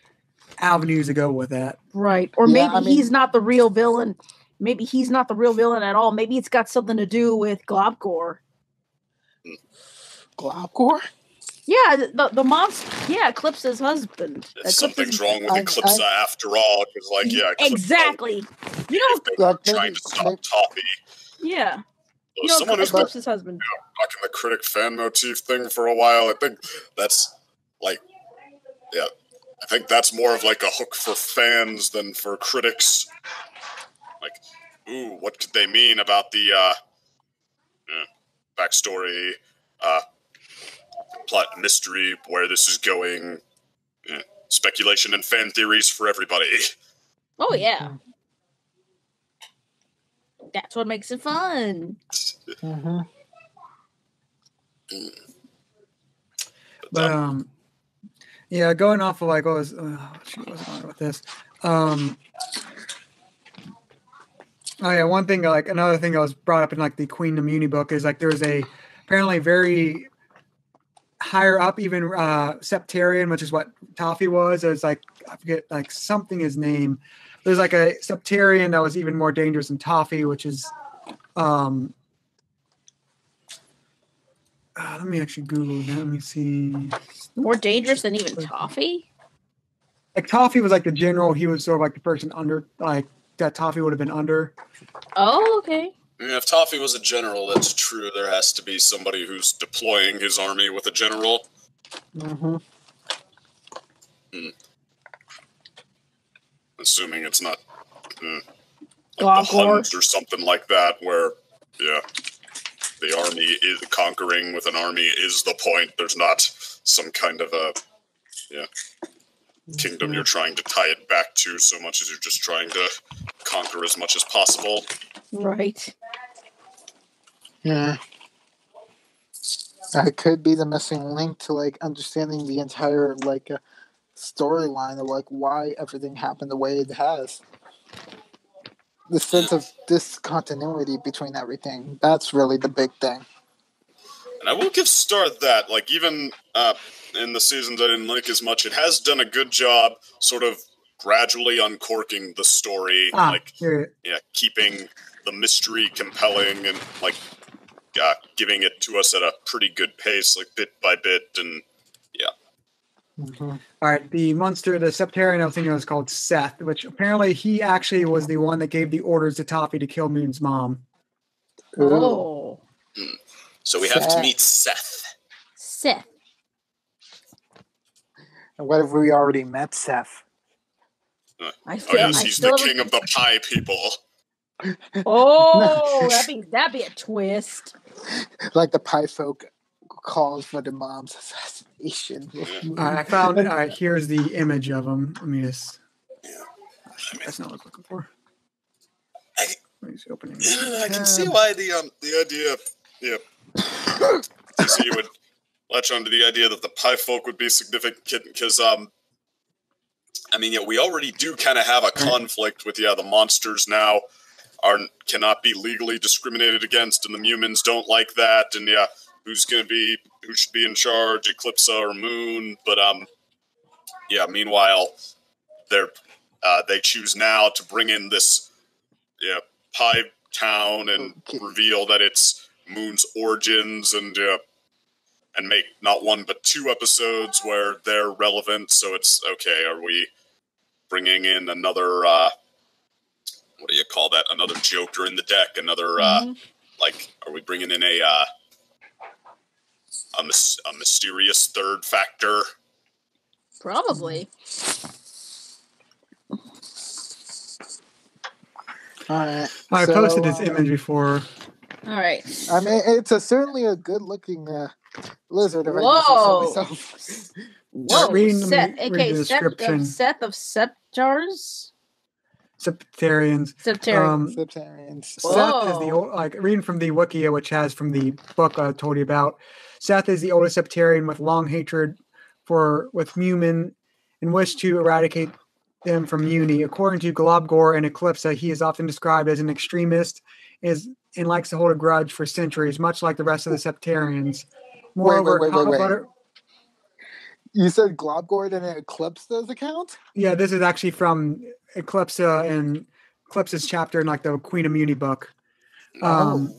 avenues to go with that. Right. Or Yeah, maybe he's not the real villain. Maybe he's not the real villain at all. Maybe it's got something to do with Globcore. Globcore? Yeah, the monster. Yeah, Eclipse's husband. Something's wrong with Eclipse after all, because like Eclipse, exactly. You know, trying to stop Toffee. Yeah. You So know, someone who's been Eclipse's husband. rocking the critic fan motif thing for a while. I think that's like, yeah, I think that's more of like a hook for fans than for critics. Like, ooh, what could they mean about the backstory, plot mystery, where this is going, speculation and fan theories for everybody. Oh yeah. That's what makes it fun. Mm-hmm. But yeah, going off of like what was on with this. Oh yeah, one thing like another thing that was brought up in like the Queen Immunity book is like there's a apparently very higher up even Septarian, which is what Toffee was. There's like I forget like something his name. There's like a Septarian that was even more dangerous than Toffee, which is let me actually Google that. Let me see. More dangerous than even Toffee? Like Toffee was like the general, he was sort of like the person under like that Toffee would have been under. Oh, okay. Yeah, if Toffee was a general, that's true. There has to be somebody who's deploying his army with a general. Mm-hmm. Assuming it's not like the Globcore. Huns or something like that, where, yeah, the army is conquering with an army is the point. There's not some kind of a, kingdom you're trying to tie it back to so much as you're just trying to conquer as much as possible. Right. Yeah. That could be the missing link to like understanding the entire like storyline of like why everything happened the way it has. The sense of discontinuity between everything. That's really the big thing. And I will give Star that, like, even in the seasons I didn't like as much, it has done a good job sort of gradually uncorking the story, keeping the mystery compelling and, like, giving it to us at a pretty good pace, like, bit by bit, and, yeah. Mm-hmm. All right, the monster, the Septarian, I was thinking it was called Seth, which apparently he actually was the one that gave the orders to Toffee to kill Moon's mom. Oh. So we have to meet Seth. Seth. And what if we already met Seth? He's the king of the pie people. Oh, that'd be a twist. Like the pie folk calls for the mom's assassination. I found here's the image of him. Let me just. That's not what I was looking for. Opening. I can see why the idea. Yeah. So you would latch onto the idea that the pie folk would be significant because, we already do kind of have a conflict with, the monsters now cannot be legally discriminated against, and the humans don't like that, and who should be in charge, Eclipse or Moon, but, meanwhile, they choose now to bring in this, pie town and reveal that it's Moon's origins and make not one but 2 episodes where they're relevant. So it's okay. Are we bringing in another? What do you call that? Another Joker in the deck? Another are we bringing in a mysterious third factor? Probably. All right. I posted this image before. All right. I mean, it's certainly a good-looking lizard. Whoa! Reading Seth, the description. Seth of Septars? Septarians. Septarians. Septarians. Seth is the old, like reading from the Wikia, which has from the book I told you about. Seth is the oldest Septarian with long hatred with Mumin and wish to eradicate them from Uni. According to Globgor and Eclipsa, he is often described as an extremist and likes to hold a grudge for centuries, much like the rest of the Septarians. Moreover, wait. You said Globgord and Eclipsa's account? Yeah, this is actually from Eclipsa and Eclipsa's chapter in like the Queen of Muni book. So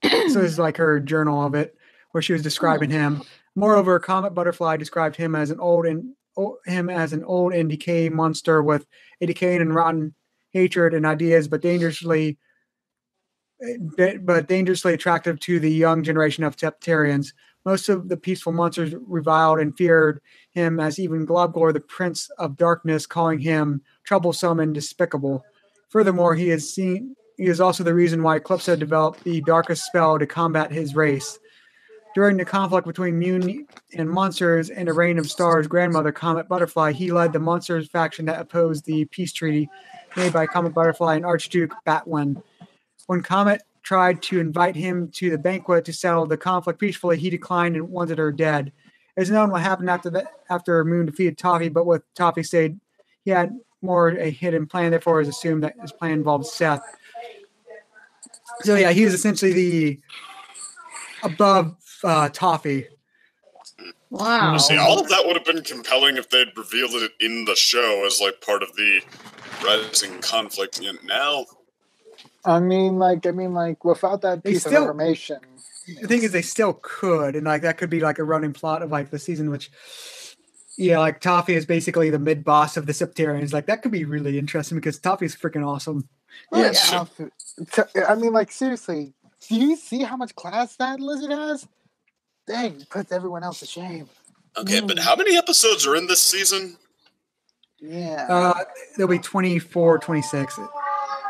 this is like her journal of it, where she was describing him. Moreover, Comet Butterfly described him as an old and decayed monster with a decaying and rotten hatred and ideas, but dangerously attractive to the young generation of Septarians. Most of the peaceful monsters reviled and feared him, as even Globgor, the Prince of Darkness, calling him troublesome and despicable. Furthermore, he is also the reason why Eclipsa developed the darkest spell to combat his race. During the conflict between Muni and monsters and the Reign of Stars' grandmother, Comet Butterfly, he led the monsters faction that opposed the peace treaty made by Comet Butterfly and Archduke Batwin. When Comet tried to invite him to the banquet to settle the conflict peacefully, he declined and wanted her dead. It's known what happened after Moon defeated Toffee, but with Toffee said he had more a hidden plan, therefore it was assumed that his plan involved Seth. So yeah, he is essentially the above Toffee. Wow. See, all of that would have been compelling if they'd revealed it in the show as like part of the rising conflict. And now, I mean, without that piece of information. The thing is, they still could, and like that could be like a running plot of like the season, which, yeah, like Toffee is basically the mid boss of the Septarians. Like that could be really interesting because Toffee is freaking awesome. Yeah. I mean, like seriously, do you see how much class that lizard has? Dang, puts everyone else to shame. Okay, but how many episodes are in this season? Yeah. There'll be 24, 26.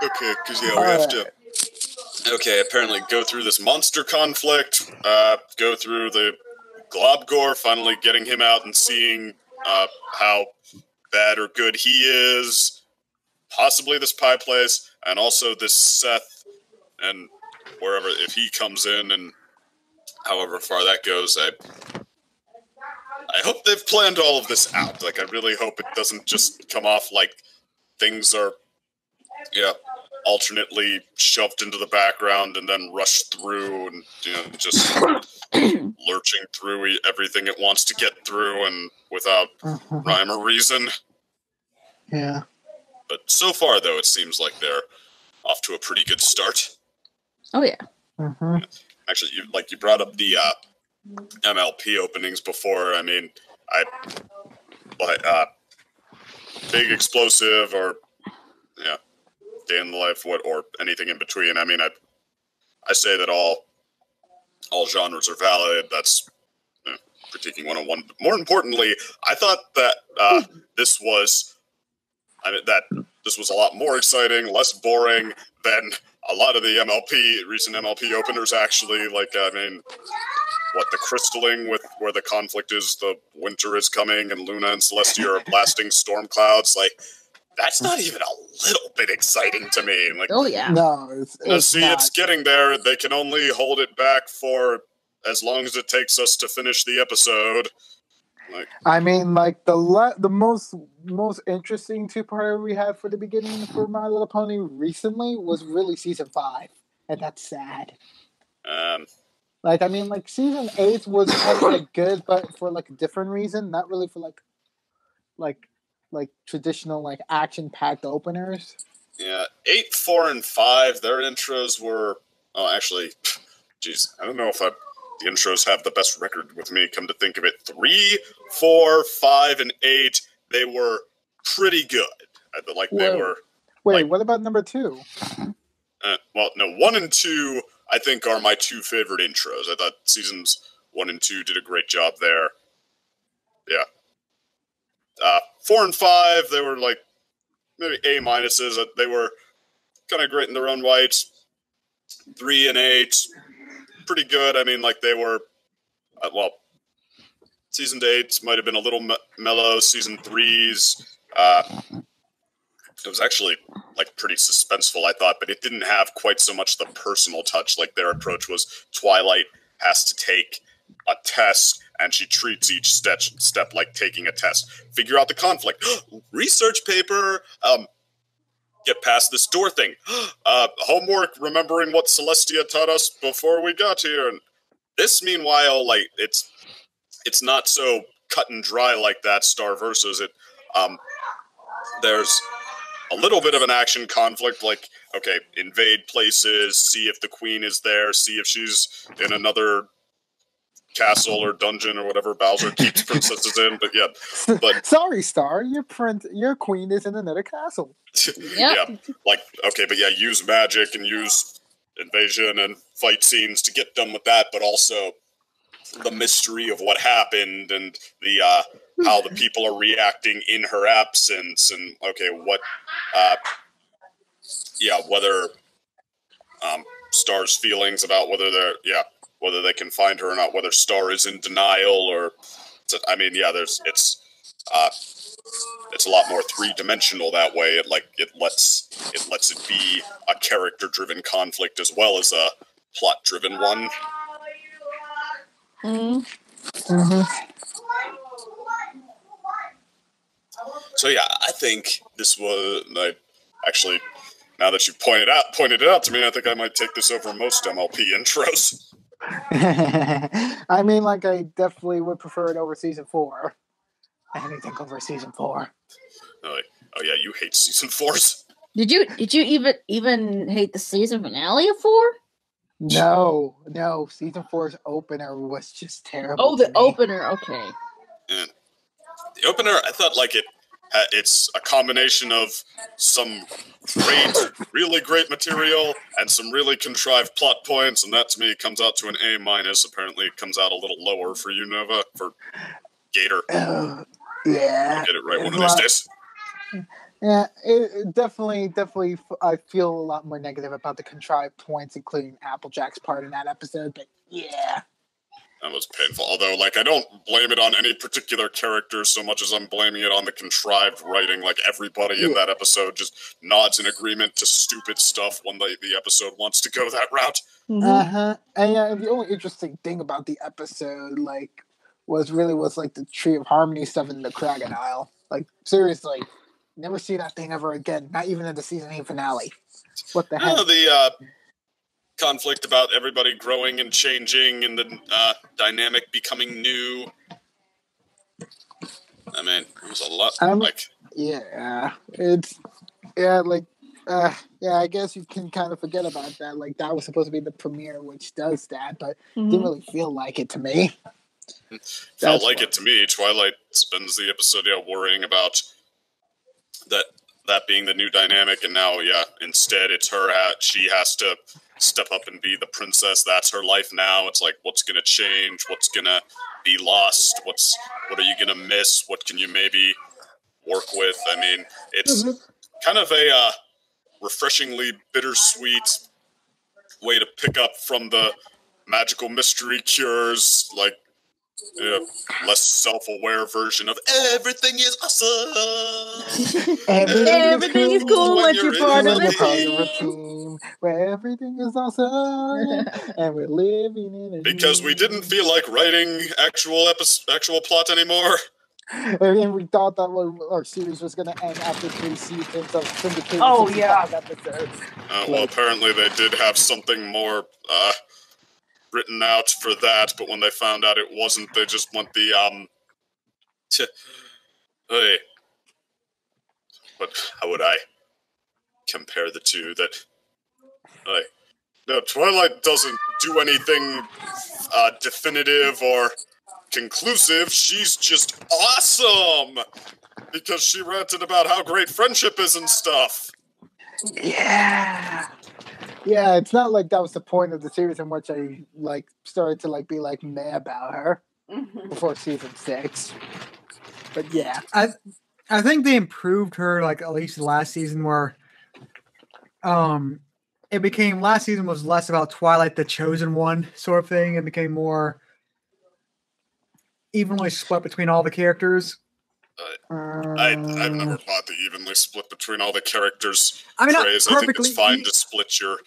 Okay, because we have to. Okay, apparently go through this monster conflict, go through the Globgor, finally getting him out and seeing how bad or good he is, possibly this pie place, and also this Seth, and wherever, if he comes in, and however far that goes, I hope they've planned all of this out. Like, I really hope it doesn't just come off like things are, alternately shoved into the background and then rushed through and, just lurching through everything it wants to get through and without rhyme or reason. Yeah. But so far, though, it seems like they're off to a pretty good start. Oh, yeah. Actually, you brought up the MLP openings before. I mean, Big Explosive or, Day in the Life, or anything in between. I mean, I say that all genres are valid. That's critiquing 101. But more importantly, I thought that this was a lot more exciting, less boring than a lot of the recent MLP openers. Actually, the crystalling with where the conflict is, the winter is coming, and Luna and Celestia are blasting storm clouds. That's not even a little bit exciting to me. Oh yeah. No, it's not. It's getting there. They can only hold it back for as long as it takes us to finish the episode. I mean, the most interesting two-parter we had for the beginning for My Little Pony recently was really season 5, and that's sad. Season 8 was kind of good, but for a different reason, not really for traditional action-packed openers. Yeah, 8, 4, and 5. Their intros were. Oh, actually, geez, I don't know if the intros have the best record with me. Come to think of it, 3, 4, 5, and 8. They were pretty good. They were. Wait, what about number 2? Well, no, 1 and 2. I think are my 2 favorite intros. I thought seasons 1 and 2 did a great job there. Yeah. 4 and 5, they were maybe A minuses. They were kind of great in their own right. 3 and 8, pretty good. I mean, they were, season 8 might have been a little mellow. Season 3's, it was actually like pretty suspenseful, I thought, but it didn't have quite so much the personal touch. Like their approach was Twilight has to take a test, and she treats each step like taking a test. Figure out the conflict. Research paper. Get past this door thing. Homework, remembering what Celestia taught us before we got here. And this, meanwhile, like it's not so cut and dry like that. Star versus it. There's a little bit of an action conflict, like, okay, invade places, see if the queen is there, see if she's in another castle or dungeon or whatever Bowser keeps princesses in. But yeah, but sorry, Star, your queen is in another castle. Yeah, like, okay, but yeah, use magic and use invasion and fight scenes to get done with that, but also the mystery of what happened and the how the people are reacting in her absence, and okay, what whether Star's feelings about whether they can find her or not, whether Star is in denial or it's a lot more three-dimensional that way. It lets it be a character-driven conflict as well as a plot-driven one. Mm-hmm. So yeah, I think this was actually, now that you pointed it out to me, I think I might take this over most MLP intros. I mean, like, I definitely would prefer it over season 4. Anything over season 4. Oh yeah, you hate season 4s. Did you even hate the season finale of 4? No. Season 4's opener was just terrible. Oh, the opener. Okay. Yeah. The opener, I thought it's a combination of some really great material and some really contrived plot points, and that to me comes out to an A-. Apparently, it comes out a little lower for you, Nova, for Gator. Yeah. I'll get it right one of these days. Yeah, it definitely, I feel a lot more negative about the contrived points, including Applejack's part in that episode, but yeah. That was painful. Although, I don't blame it on any particular character so much as I'm blaming it on the contrived writing. Everybody in that episode just nods in agreement to stupid stuff when the episode wants to go that route. Uh-huh. And the only interesting thing about the episode, was the Tree of Harmony stuff in the Crocodile. Seriously. Never see that thing ever again. Not even in the season 8 finale. What the heck? The conflict about everybody growing and changing and the dynamic becoming new. I mean, it was a lot. I guess you can kind of forget about that. That was supposed to be the premiere, which does that, but didn't really feel like it to me. Felt like it to me. Twilight spends the episode worrying about that being the new dynamic, and now instead it's her. She has to step up and be the princess. That's her life now. It's what's gonna change? What's gonna be lost? What are you gonna miss? What can you maybe work with? I mean, it's kind of a refreshingly bittersweet way to pick up from the magical mystery cures, less self-aware version of everything is awesome. Everything is cool when you're part of the team. Where everything is awesome, and we're living in it. Because we didn't feel like writing actual plot anymore. And we thought that our series was going to end after 3 seasons of syndicated 65 episodes. Well, apparently they did have something more written out for that, but when they found out it wasn't, they just went the but how would I compare the two? No, Twilight doesn't do anything definitive or conclusive. She's just awesome because she ranted about how great friendship is and stuff. Yeah, it's not like that was the point of the series in which I started to be meh about her before season 6. But yeah, I think they improved her at least last season, where it became, last season was less about Twilight the chosen one sort of thing. It became more evenly split between all the characters. I've never bought the evenly split between all the characters. I mean, not praise. I think perfectly it's fine to split your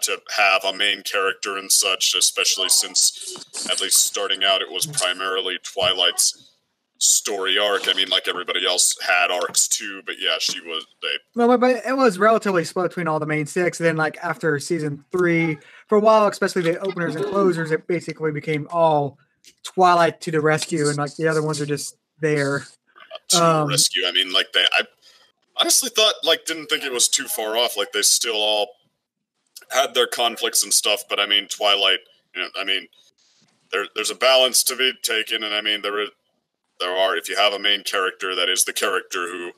to have a main character and such, especially since at least starting out it was primarily Twilight's story arc. I mean, like everybody else had arcs too, but yeah, she was. Well, but it was relatively split between all the main six. And then, like after season 3, for a while, especially the openers and closers, it basically became all Twilight to the rescue, and like the other ones are just there. To rescue. I mean, like I honestly thought, like, didn't think it was too far off. Like, they still all had their conflicts and stuff, but I mean, Twilight, you know, I mean, there's a balance to be taken, and I mean, there are, if you have a main character that is the character who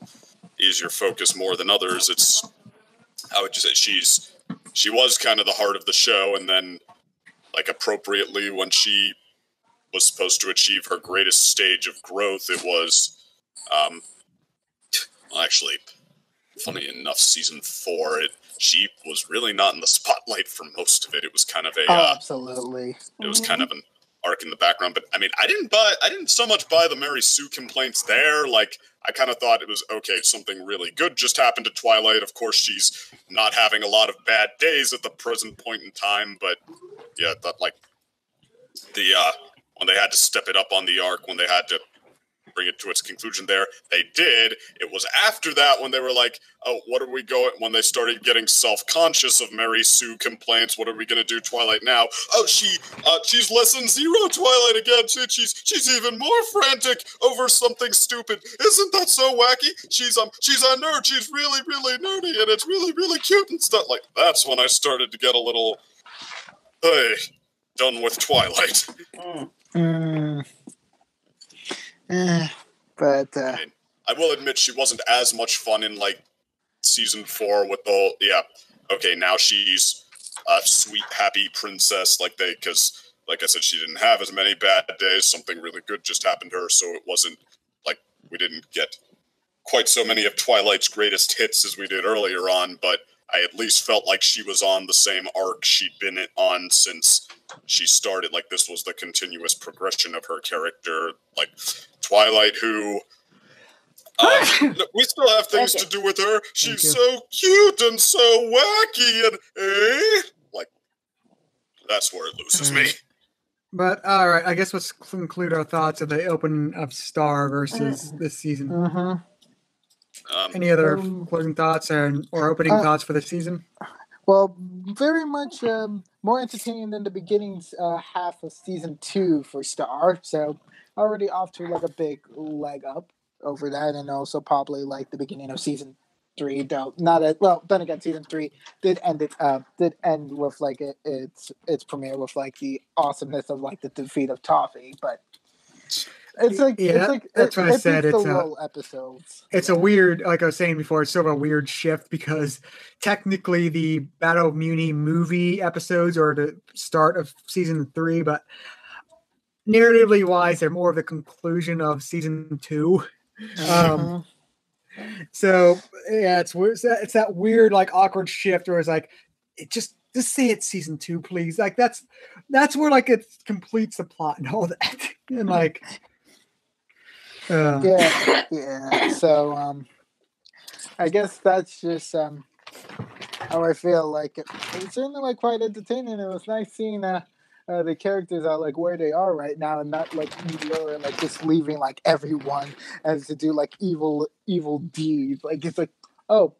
is your focus more than others, it's, how would you say, she was kind of the heart of the show, and then, like, appropriately, when she was supposed to achieve her greatest stage of growth, it was, well, actually, funny enough, season 4, she was really not in the spotlight for most of it. It was kind of a absolutely. It was kind of an arc in the background. But I mean, I didn't so much buy the Mary Sue complaints there. Like, I kind of thought it was okay. Something really good just happened to Twilight. Of course, she's not having a lot of bad days at the present point in time. But yeah, that like the when they had to step it up on the arc, when they had to bring it to its conclusion there, they did. It was after that when they were like, oh, what are we going, when they started getting self-conscious of Mary Sue complaints, what are we going to do Twilight now? Oh, she's lesson 0 Twilight again. She's even more frantic over something stupid. Isn't that so wacky? She's a nerd. She's really, really nerdy, and it's really, really cute and stuff. Like, that's when I started to get a little, hey, done with Twilight. But I mean, I will admit she wasn't as much fun in like season 4 with the whole, okay, now she's a sweet, happy princess, because like I said, she didn't have as many bad days. Something really good just happened to her, so it wasn't like we didn't get quite so many of Twilight's greatest hits as we did earlier on, but I at least felt like she was on the same arc she'd been on since she started. Like, this was the continuous progression of her character. Like, Twilight, who... we still have things to do with her. She's so cute and so wacky and... like, that's where it loses me. But, alright, I guess let's conclude our thoughts of the opening of Star versus this season. Any other closing thoughts or opening thoughts for the season? Well, very much more entertaining than the beginning half of season 2 for Star. So already off to like a big leg up over that, and also probably like the beginning of season 3. Though then again, season 3 did end with like its premiere with like the awesomeness of like the defeat of Toffee, but. It's like that's what I said. It's little episodes. It's a weird, like I was saying before, it's sort of a weird shift because technically the Battle of Muni movie episodes are the start of season 3, but narratively wise, they're more of the conclusion of season 2. So yeah, it's that weird, like awkward shift where it's like, just say it's season 2, please. Like that's where like it completes the plot and all that, and like. Yeah. So, I guess that's just how I feel. Like it's certainly like quite entertaining. It was nice seeing the characters are like where they are right now, and not like Meteor like just leaving like everyone as to do like evil deeds. Like it's like, oh,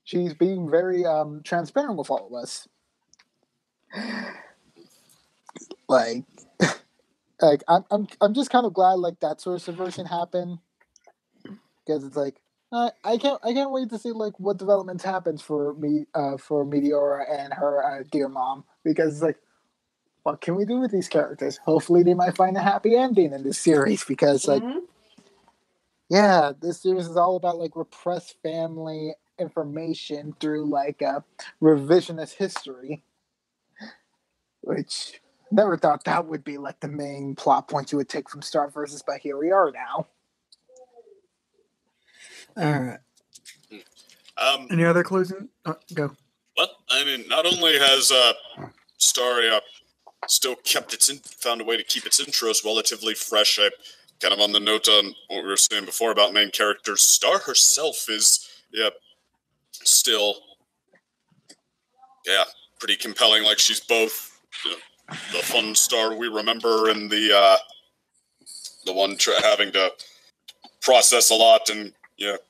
she's being very transparent with all of us. Like. Like I'm just kind of glad like that sort of subversion happened, because it's like I can't wait to see like what developments happens for Meteora and her dear mom, because it's like, what can we do with these characters? Hopefully they might find a happy ending in this series, because like this series is all about like repressed family information through like revisionist history, which. Never thought that would be like the main plot point you would take from Star versus, but here we are now. All right. Any other closing? Go. Well, I mean, not only has Star still found a way to keep its intros relatively fresh. kind of on the note on what we were saying before about main characters, Star herself is, still, pretty compelling. Like, she's both the fun Star we remember and the one having to process a lot and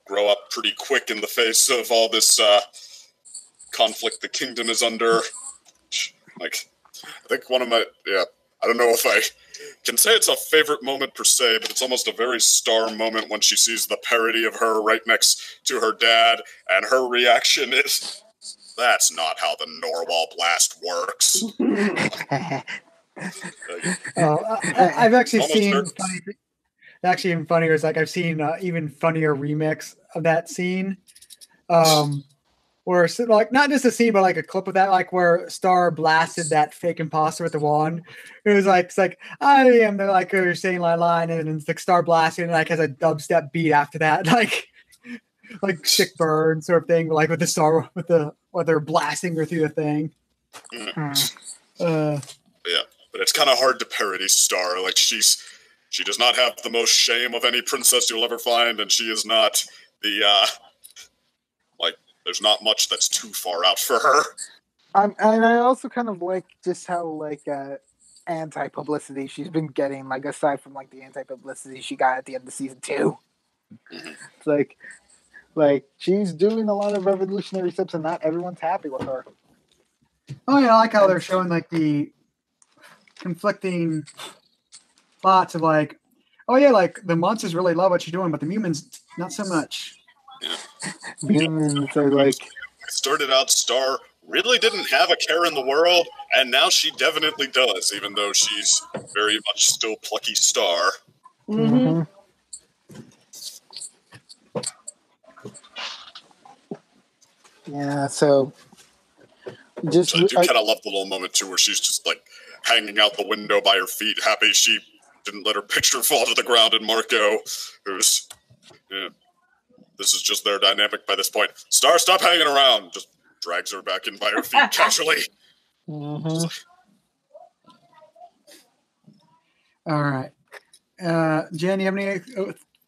grow up pretty quick in the face of all this conflict the kingdom is under. Like, I think one of my, I don't know if I can say it's a favorite moment per se, but it's almost a very Star moment when she sees the parody of her right next to her dad, and her reaction is, that's not how the Norwal blast works. I've actually seen actually even funnier is like I've seen even funnier remix of that scene. Where like not just a scene, but like a clip of that, like where Star blasted that fake imposter with the wand. It was like it's like I am the like you're saying line, and then it's like Star blasting and like has a dubstep beat after that, like sick burn sort of thing, like with the Star with the while they're blasting her through the thing. But it's kind of hard to parody Star. Like she does not have the most shame of any princess you'll ever find, and she is not the there's not much that's too far out for her. And I also kind of like just how anti-publicity she's been getting, like aside from like the anti-publicity she got at the end of season 2. It's like she's doing a lot of revolutionary steps and not everyone's happy with her. Oh yeah, I like how they're showing like the conflicting plots of like, oh yeah, like the monsters really love what she's doing, but the humans not so much. Humans are like, started out Star really didn't have a care in the world, and now she definitely does, even though she's very much still plucky Star. mm-hmm. Yeah, so just I do kind of love the little moment too where she's just like hanging out the window by her feet, happy she didn't let her picture fall to the ground in Marco, who's this is just their dynamic by this point. Star, stop hanging around. Just drags her back in by her feet casually. Mm-hmm. All right. Jen, you have any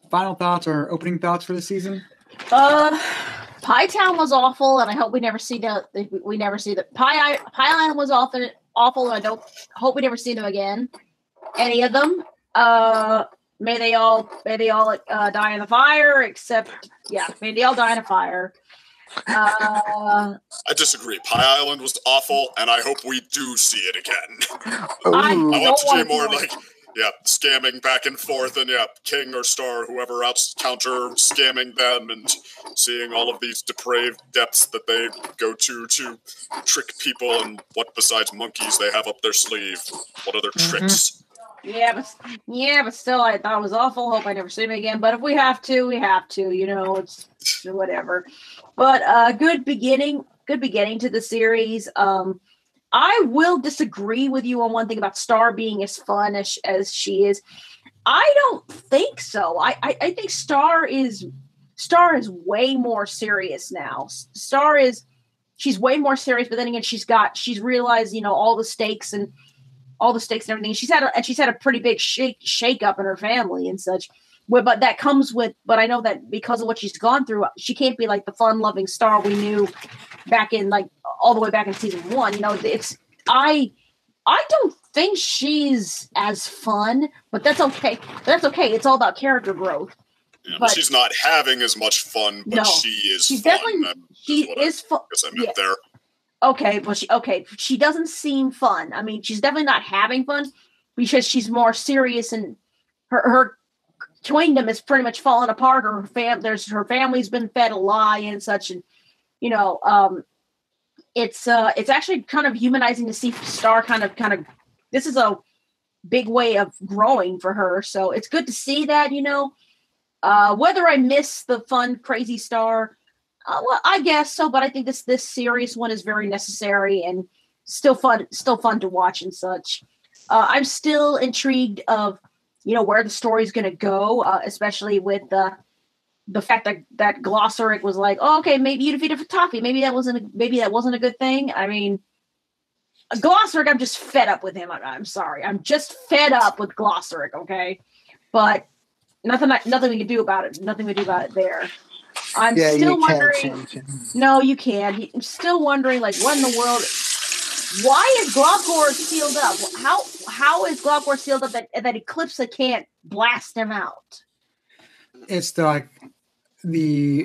final thoughts or opening thoughts for the season? Pie Town was awful, and I hope we never see the Pie Island was awful, and I hope we never see them again. Any of them. May they all die in the fire, may they all die in a fire. I disagree. Pie Island was awful, and I hope we do see it again. I want to see more scamming back and forth, and King or Star, whoever else counter scamming them, and seeing all of these depraved depths that they go to trick people, and what besides monkeys they have up their sleeve. What other tricks? Yeah, but still, I thought it was awful. Hope I never see him again. But if we have to, we have to. It's whatever. But good beginning to the series. I will disagree with you on one thing about Star being as fun as she is. I don't think so. I think Star is way more serious now. She's way more serious, but then again, she's realized all the stakes and everything. She's had a pretty big shake up in her family and such. But that comes with. But I know that because of what she's gone through, she can't be like the fun-loving Star we knew back in all the way back in season 1. I don't think she's as fun, but that's okay. It's all about character growth. Yeah, but she's not having as much fun, but she is. She's fun. She is fun. I guess I meant there. Okay, she doesn't seem fun. I mean, she's definitely not having fun because she's more serious, and her queendom is pretty much falling apart. Her family's been fed a lie and such, and it's actually kind of humanizing to see Star kind of. This is a big way of growing for her, so it's good to see that. Whether I miss the fun, crazy Star. Well, I guess so, but I think this serious one is very necessary and still fun to watch and such. I'm still intrigued of where the story's going to go, especially with the fact that Glossaric was like, oh, okay, maybe you defeated Toffee. Maybe that wasn't a good thing. I mean, Glossaric, I'm just fed up with him. I'm sorry, I'm just fed up with Glossaric. Okay, but Nothing we can do about it. Nothing we can do about it there. I'm Yeah, still you can't wondering. change it. No, you can't. I'm still wondering, like, what in the world? Why is Globgor sealed up? How is Globgor sealed up that Eclipse can't blast him out? It's the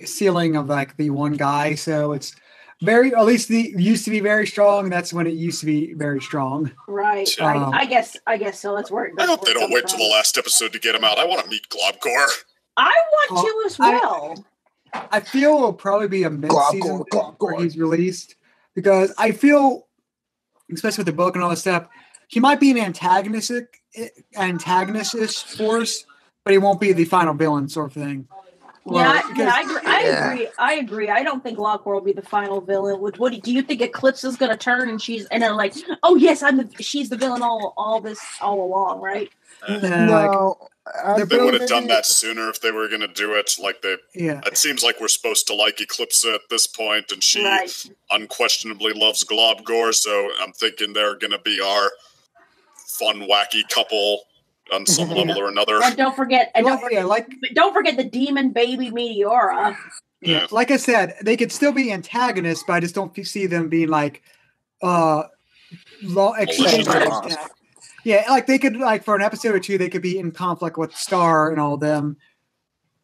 ceiling of like the one guy, so it's very, at least the used to be very strong. That's when it used to be very strong. Right. I guess so. That's where. I hope they don't wait till the last episode to get him out. I want to meet Globgor. I want to as well. I feel it'll probably be a mid-season where he's released, because I feel, especially with the book and all this stuff, he might be an antagonist-ish force, but he won't be the final villain sort of thing. I agree. I don't think Globgor will be the final villain. What do you think? Eclipse is going to turn and then like, oh yes, she's the villain all along, right? No. They would have done that sooner if they were going to do it. Like Yeah. It seems like we're supposed to like Eclipse at this point, and she unquestionably loves Globgor. So I'm thinking they're going to be our fun, wacky couple on some level or another. And don't forget the demon baby Meteora. Yeah, like I said, they could still be antagonists, but I just don't see them being like yeah, like they could, like for an episode or two, they could be in conflict with Star and all of them.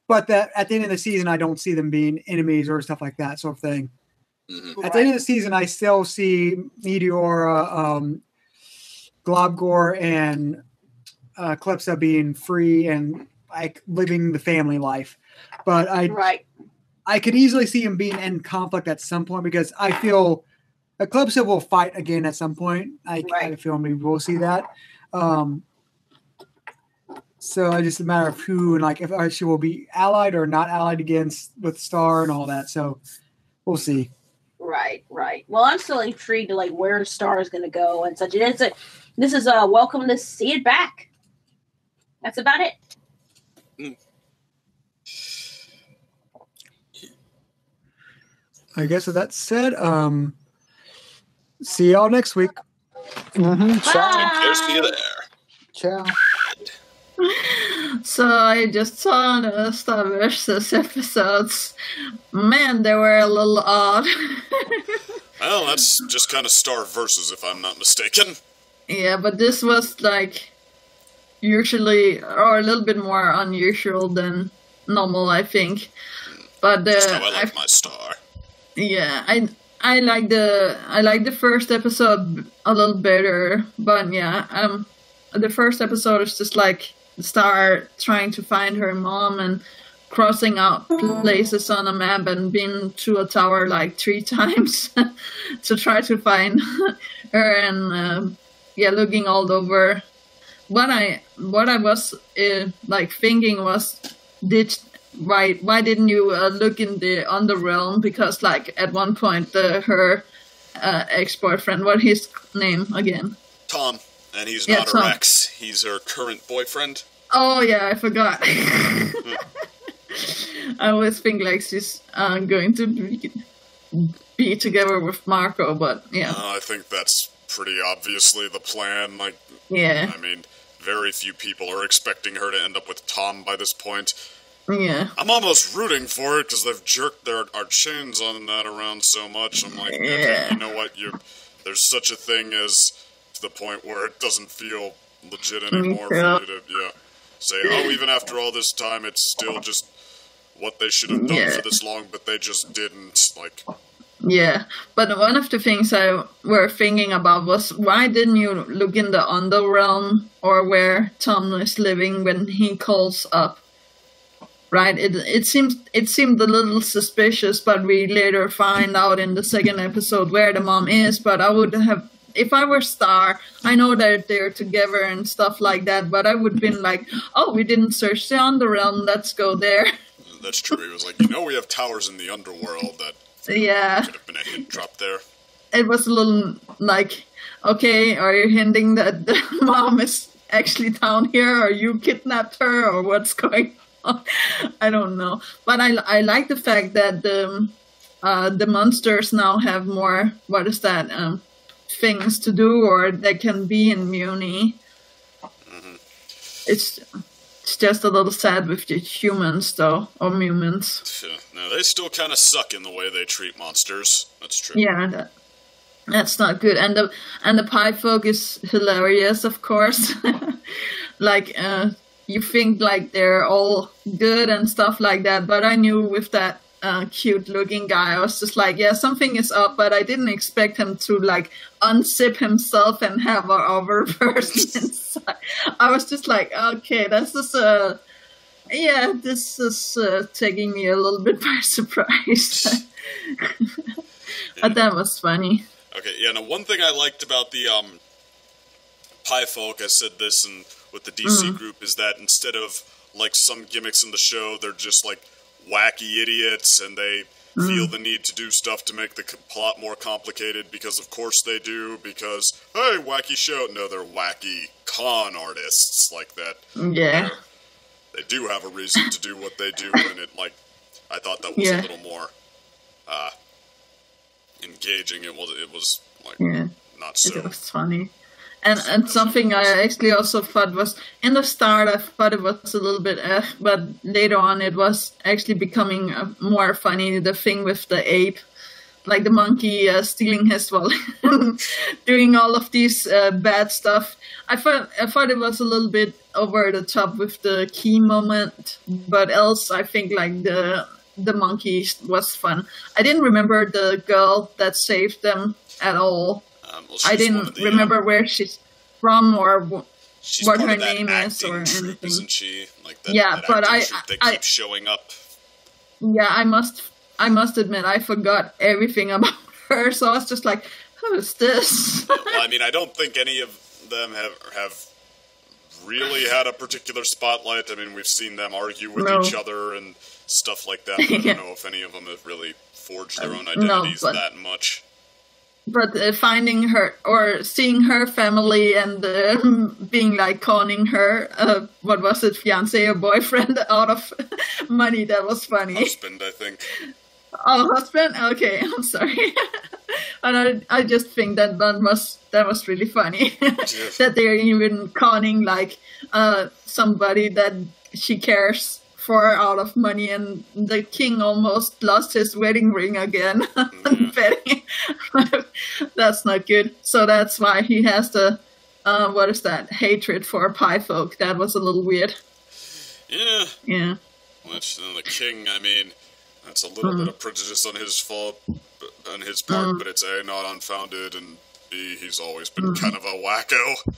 But that at the end of the season, I don't see them being enemies or stuff like that sort of thing. Mm-hmm. At the end of the season, I still see Meteora, Globgor, and Eclipsa being free and like living the family life. But I could easily see him being in conflict at some point, because I feel Eclipsa will fight again at some point. I feel we will see that. So it's just a matter of who and like if she will be allied or not allied with Star and all that. So we'll see. Right. Well, I'm still intrigued to like where Star is going to go and such. This is welcome to see it back. That's about it. I guess with that said, see y'all next week. Mm-hmm. Ciao. See you there. Ciao. So I just saw the Star Versus episodes. Man, they were a little odd. Well, that's just kind of Star Versus, if I'm not mistaken. Yeah, but this was like usually, or a little bit more unusual than normal, I think. But that's how I like my Star. Yeah, I like the first episode a little better, but yeah, the first episode is just like Star trying to find her mom and crossing out places on a map and been to a tower like 3 times to try to find her, and looking all over. What I was like thinking was, why didn't you look in the Underrealm? Because like at one point her ex-boyfriend, what's his name again? Tom, and he's not her ex. He's her current boyfriend. Oh yeah, I forgot. I always think like she's going to be together with Marco, but yeah. I think that's pretty obviously the plan. Like, yeah. I mean, very few people are expecting her to end up with Tom by this point. Yeah. I'm almost rooting for it because they've jerked our chains on that around so much. I'm like, okay, you know what? There's such a thing as to the point where it doesn't feel legit anymore for you to say, even after all this time, it's still just what they should have done for this long, but they just didn't. Like. Yeah, but one of the things I were thinking about was, why didn't you look in the Underrealm or where Tom is living when he calls up? Right, it seemed a little suspicious, but we later find out in the second episode where the mom is. But I would have, if I were Star, I know that they're together and stuff like that, but I would have been like, oh, we didn't search the Underrealm, let's go there. That's true. He was like, we have towers in the underworld that could have been a hint drop there. It was a little like, okay, are you hinting that the mom is actually down here, or you kidnapped her, or what's going on? I don't know, but I like the fact that the monsters now have more, things to do, or they can be in Muni. Mm-hmm. It's just a little sad with the humans, though, or mutants. No, they still kind of suck in the way they treat monsters. That's true. Yeah, that's not good. And the pie folk is hilarious, of course. Like, you think like they're all good and stuff like that, but I knew with that cute-looking guy, I was just like, yeah, something is up, but I didn't expect him to like unzip himself and have a other person inside. I was just like, okay, this is taking me a little bit by surprise. But that was funny. Okay, yeah. Now, one thing I liked about the Pie Folk, I said this with the DC group, is that instead of like some gimmicks in the show, they're just like wacky idiots, and they feel the need to do stuff to make the plot more complicated, because of course they do, because, hey, wacky show. No, they're wacky con artists like that. Yeah. They do have a reason to do what they do, and I thought that was a little more engaging. It was like not so. It was funny. And something I actually also thought was, in the start I thought it was a little bit but later on it was actually becoming more funny, the thing with the ape, like the monkey stealing his wallet, doing all of these bad stuff. I thought it was a little bit over the top with the key moment, but else I think like the monkey was fun. I didn't remember the girl that saved them at all. I didn't remember where she's from or what her name is or anything. Isn't she? Like that, yeah, that but they keep showing up. Yeah, I must admit I forgot everything about her, so I was just like, who is this? Well, I mean, I don't think any of them have really had a particular spotlight. I mean, we've seen them argue with each other and stuff like that, but I don't know if any of them have really forged their own identities that much. But finding her or seeing her family and being like conning her, what was it, fiance or boyfriend out of money, that was funny. Husband, I think. Oh, husband? Okay, I'm sorry. And I just think that was really funny. That they're even conning like somebody that she cares for out of money, and the king almost lost his wedding ring again. Betting. That's not good. So that's why he has the hatred for pie folk. That was a little weird. Yeah. Which then the king, I mean, that's a little bit of prejudice on his fault, on his part, but it's A, not unfounded, and B, he's always been kind of a wacko.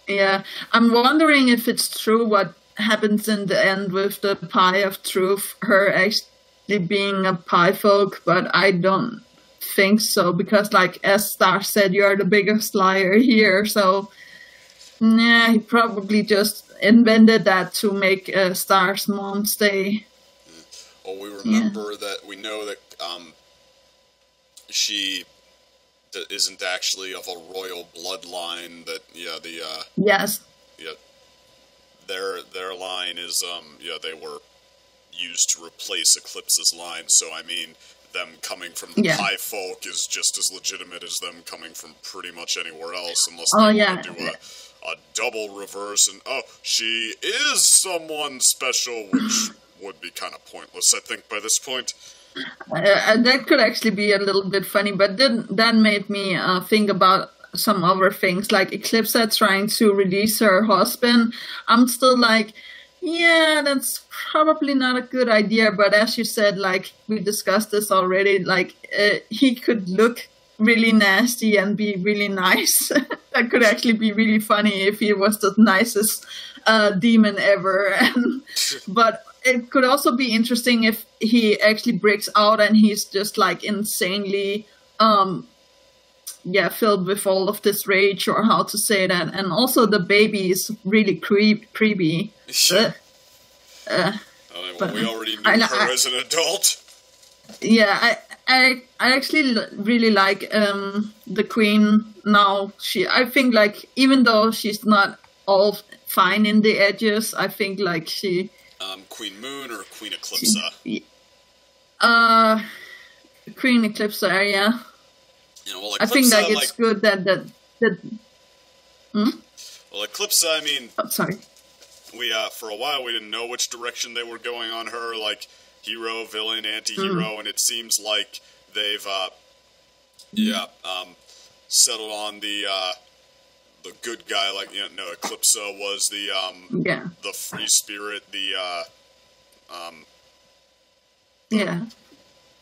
Yeah, I'm wondering if it's true what happens in the end with the Pie of Truth, her actually being a pie folk, but I don't think so, because like as Star said, you're the biggest liar here, so he probably just invented that to make Star's mom stay. Well, we remember that, we know that she isn't actually of a royal bloodline, that yes. Yeah, their line is, they were used to replace Eclipse's line, so I mean, them coming from the Pie folk is just as legitimate as them coming from pretty much anywhere else, unless they want to do a double reverse, and, she is someone special, which would be kind of pointless, I think, by this point. That could actually be a little bit funny, but then that made me think about some other things, like Eclipse trying to release her husband. I'm still like, yeah, that's probably not a good idea, but as you said, like, we discussed this already, like, he could look really nasty and be really nice. That could actually be really funny if he was the nicest demon ever. But it could also be interesting if he actually breaks out and he's just like insanely filled with all of this rage, or how to say that. And also the baby is really creepy. Well, we already knew her as an adult. Yeah, I actually really like the queen now. I think like, even though she's not all fine in the edges, I think like she... Queen Moon or Queen Eclipse? Queen Eclipse, yeah. Well, I think that it's good that Well, Eclipse, I mean... Oh, sorry. we for a while we didn't know which direction they were going on her, like hero, villain, anti-hero, and it seems like they've settled on the good guy. Like Eclipsa was the free spirit, the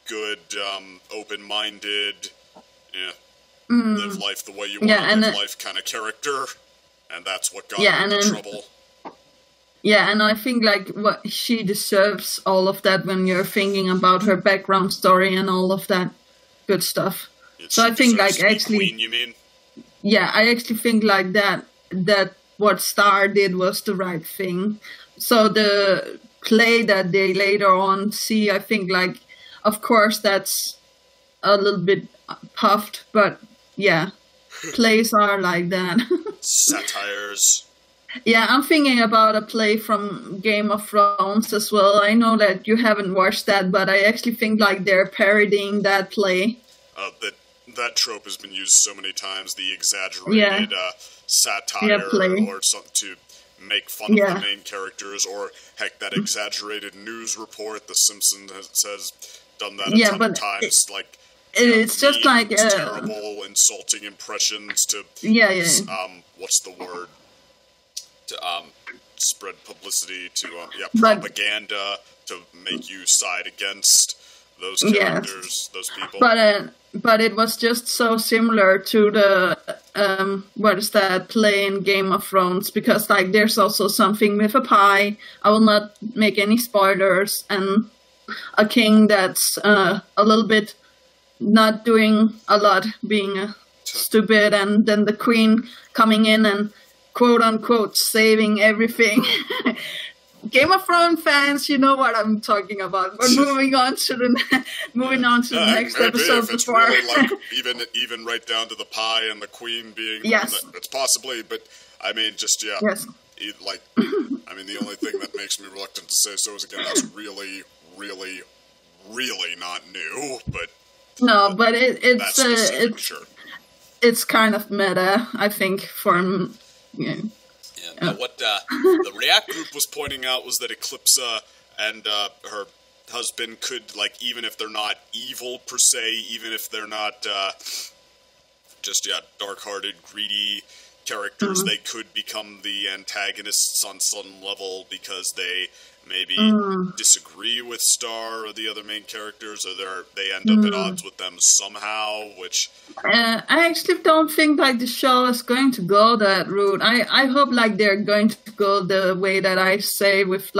good, open-minded, live life the way you want to live life kind of character, and that's what got her into trouble. Yeah, and I think like what she deserves all of that when you're thinking about her background story and all of that good stuff. So I think like actually, queen, you mean? Yeah, I actually think like that what Star did was the right thing. So the play that they later on see, I think like, of course that's a little bit puffed, but yeah, plays are like that. Satires. Yeah, I'm thinking about a play from Game of Thrones as well. I know that you haven't watched that, but I actually think like they're parodying that play. That trope has been used so many times, the exaggerated satire or something to make fun of the main characters, or heck, that exaggerated news report. The Simpsons has done that a ton of times. It's just like terrible, insulting impressions to what's the word? To spread publicity, to propaganda, to make you side against those characters, those people. But it was just so similar to the what is that play in Game of Thrones, because like there's also something with a pie. I will not make any spoilers, and a king that's a little bit not doing a lot, being stupid, and then the queen coming in and quote unquote saving everything. Game of Thrones fans, you know what I'm talking about. We're moving on to the next episode. It's before really even right down to the pie and the queen being it's possibly, but I mean I mean the only thing that makes me reluctant to say so is again that's really, really, really not new. But no, but it's kind of meta, I think, for what the React group was pointing out was that Eclipsa and her husband could, even if they're not evil per se, even if they're not dark-hearted, greedy characters, they could become the antagonists on some level because they maybe disagree with Star or the other main characters, or they end up at odds with them somehow, which... I actually don't think the show is going to go that route. I hope they're going to go the way that I say, with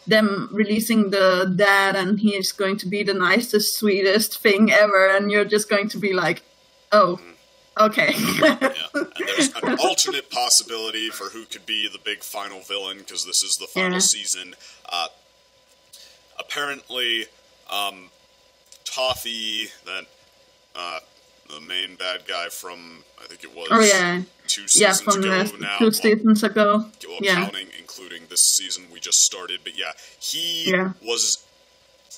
them releasing the dad and he's going to be the nicest, sweetest thing ever, and you're just going to be like, oh... Okay. And there's an alternate possibility for who could be the big final villain, because this is the final season. Apparently, Toffee, that the main bad guy from, I think it was 2 seasons ago now. 2 seasons ago. Well, counting, including this season we just started. But he was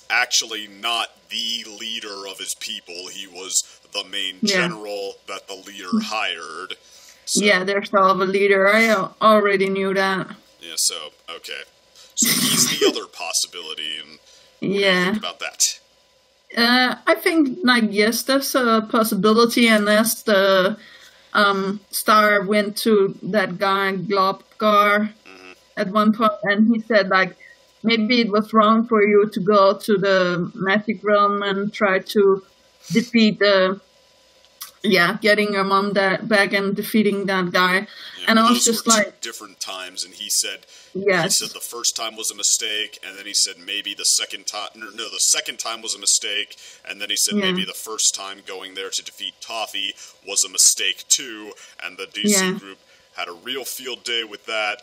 actually not the leader of his people. He was the main general that the leader hired. So, there's all of a leader. I already knew that. Yeah, so, okay. So he's the other possibility, and what do you think about that? I think, yes, there's a possibility, unless the Star went to that guy, Globgar, at one point, and he said, maybe it was wrong for you to go to the magic realm and try to defeat getting your mom back and defeating that guy. Yeah, and I was just two different times, and he said the first time was a mistake, and then he said maybe the second time, the second time was a mistake, and then he said maybe the first time going there to defeat Toffee was a mistake too, and the DC group had a real field day with that,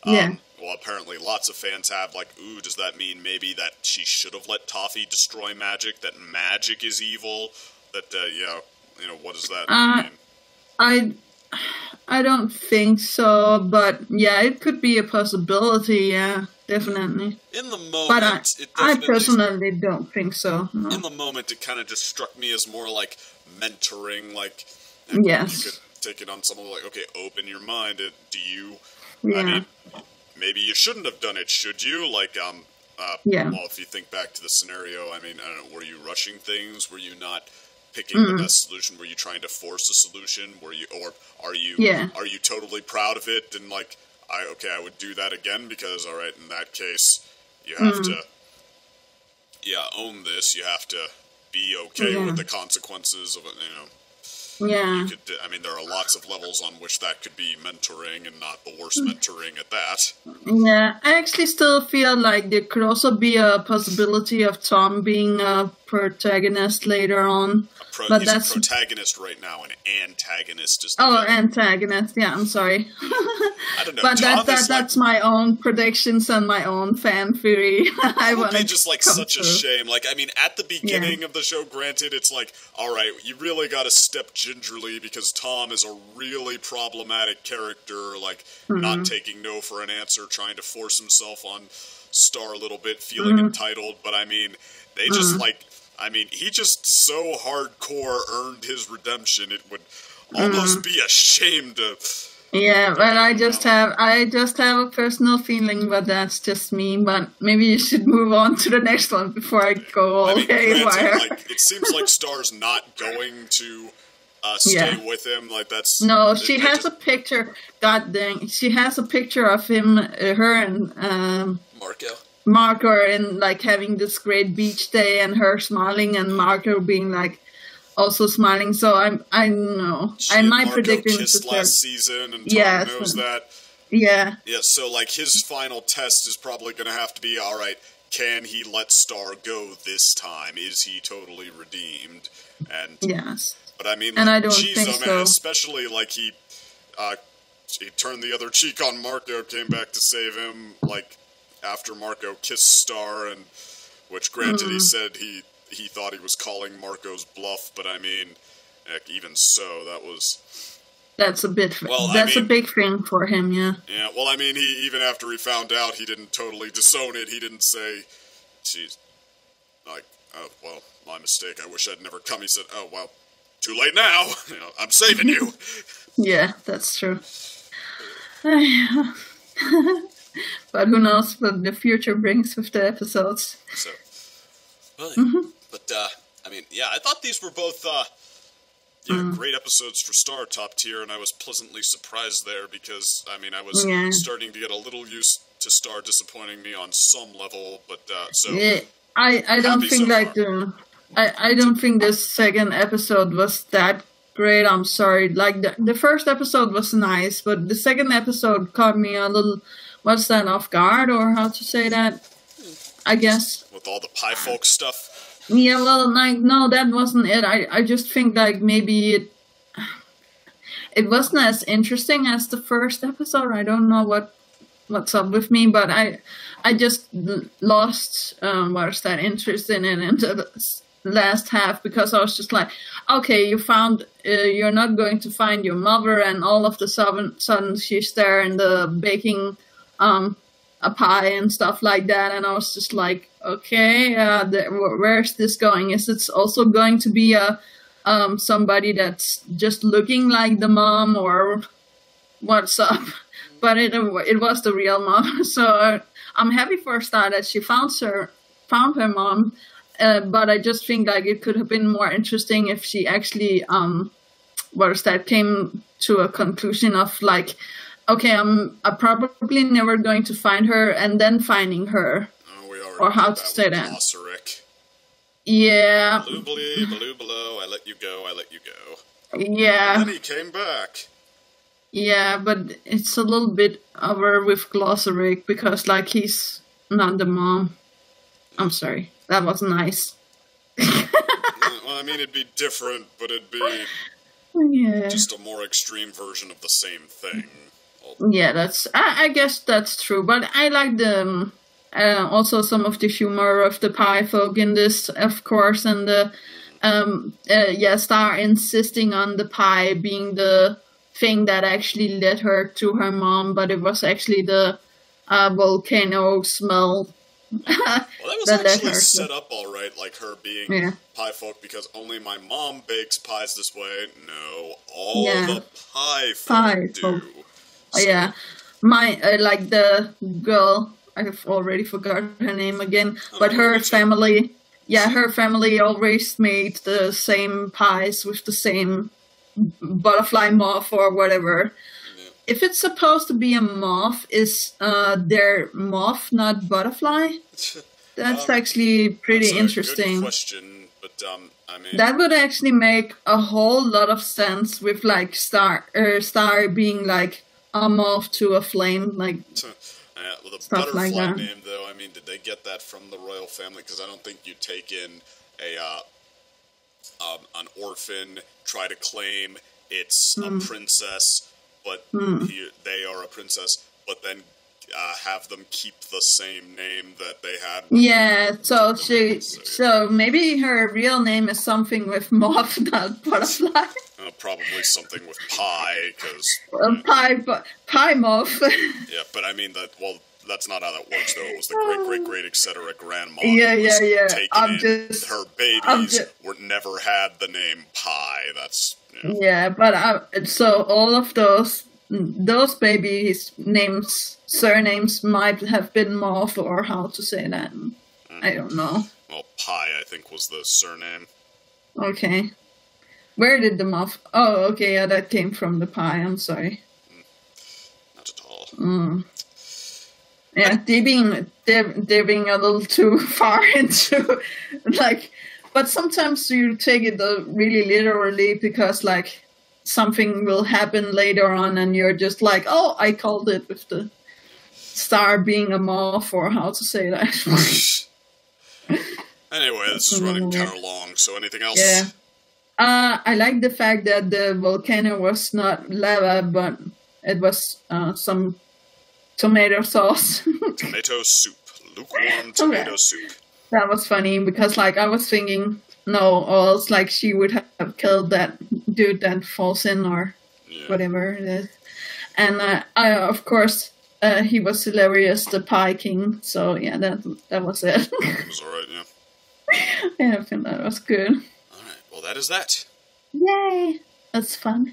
well, apparently lots of fans have, ooh, does that mean maybe that she should have let Toffee destroy magic, that magic is evil, that, what does that mean? I don't think so, but it could be a possibility, definitely. In the moment, but I personally don't think so. No. In the moment, it kind of just struck me as more like mentoring, you could take it on someone okay, open your mind. Do you, I mean, maybe you shouldn't have done it, should you? Like, Yeah. well, if you think back to the scenario, I mean, I don't know, were you rushing things? Were you not picking the best solution? Were you trying to force a solution? Or are you totally proud of it and like, I would do that again because, all right, in that case, you have to, own this. You have to be okay with the consequences of it, you know. Yeah. I mean, there are lots of levels on which that could be mentoring and not the worst mentoring at that. Yeah, I actually still feel like there could also be a possibility of Tom being a protagonist later on. He's a protagonist right now, an antagonist is the thing. Antagonist, yeah, I'm sorry. I don't know. But that's my own predictions and my own fan theory. It would be just like such a shame. Like, I mean, at the beginning of the show, granted, it's like, all right, you really got to step gingerly because Tom is a really problematic character, like not taking no for an answer, trying to force himself on Star a little bit, feeling entitled. But I mean, they just like, I mean, he just so hardcore earned his redemption. It would almost be a shame to. Yeah, but I just have a personal feeling, but that's just me. But maybe you should move on to the next one before I go all haywire. Like, it seems like Star's not going to stay with him. Like that's no. She has a picture. God dang, she has a picture of him, her, and Marco, and like having this great beach day, and her smiling, and Marco being like. Also smiling, so I know. And my prediction kissed last season, and Tom knows that. Yeah. Yeah, so like his final test is probably going to have to be, all right, can he let Star go this time? Is he totally redeemed? And yes. But I mean, and like, I don't think man, so. especially like he turned the other cheek on Marco, came back to save him, like after Marco kissed Star, and which granted he said he thought he was calling Marco's bluff, but I mean, heck, even so, that's a bit. A big thing for him, yeah. Yeah, well, I mean, even after he found out, he didn't totally disown it. He didn't say, "Geez, like, oh well, my mistake. I wish I'd never come." He said, "Oh well, too late now. You know, I'm saving you." Yeah, that's true. But who knows what the future brings with the episodes? So, well, but, I mean, yeah, I thought these were both, great episodes for Star, top tier, and I was pleasantly surprised there because, I mean, I was starting to get a little used to Star disappointing me on some level, but, so... Yeah, I don't think, I don't think this second episode was that great, I'm sorry. Like, the first episode was nice, but the second episode caught me a little, what's that, off guard, or how to say that? I guess. With all the pie folk stuff? Yeah, well, like, no, that wasn't it. I just think, like, maybe it wasn't as interesting as the first episode. I don't know what's up with me, but I just lost, interest in it in the last half, because I was just like, okay, you're not going to find your mother, and all of the sudden she's there in the baking, a pie and stuff like that, and I was just like, okay, where's this going? Is it also going to be somebody that's just looking like the mom, or what's up? But it was the real mom, so I'm happy for Star that she found her mom, but I just think like it could have been more interesting if she actually came to a conclusion of like, okay, I'm probably never going to find her, and then finding her. Or how to say that. Yeah. Baloo, below, I let you go, I let you go. Yeah. And then he came back. Yeah, but it's a little bit over with Glossaric, because, like, he's not the mom. I'm sorry. That was nice. Well, I mean, it'd be different, but it'd be just a more extreme version of the same thing. Yeah, I guess that's true, but I like the... also some of the humor of the pie folk in this, of course, and the Star insisting on the pie being the thing that actually led her to her mom, but it was actually the volcano smell. Well, that was actually set up all right, like her being pie folk, because only my mom bakes pies this way. No, all the pie folk do. So. Yeah. my like the girl, I've already forgotten her name again, but her family, her family always made the same pies with the same butterfly moth or whatever. Yeah. If it's supposed to be a moth, is their moth not butterfly? That's actually pretty That's a interesting. Good question, but I mean that would actually make a whole lot of sense with like star being like a moth to a flame, like well, the stuff butterfly like that. name, though. I mean, did they get that from the royal family? Because I don't think you take in an orphan, try to claim it's a princess, but they are a princess, but then have them keep the same name that they had. Yeah, so maybe her real name is something with moth, not butterfly. Probably something with pie, because pie moth. Yeah, but I mean that's not how that works, though. It was the great, etc. grandma. Yeah. Her babies never had the name Pie. That's yeah, but so all of those babies' surnames might have been Moth, or how to say that. I don't know. Well, Pie, I think, was the surname. Okay. Where did the moth? Oh, okay, yeah, that came from the pie. I'm sorry. Not at all. Yeah, they're being a little too far into, like, but sometimes you take it really literally, because like something will happen later on and you're just like, oh, I called it with the star being a moth, or how to say that. Anyway, this is running kind of long, so anything else? Yeah. I like the fact that the volcano was not lava, but it was some tomato sauce. Tomato soup. Lukewarm tomato soup. That was funny, because like I was thinking, no, or else like she would have killed that dude that falls in, or whatever it is. And of course, he was hilarious, the Pie King. So yeah, that was it. That was alright, yeah. Yeah, I think that was good. Alright, well that is that. Yay! That's fun.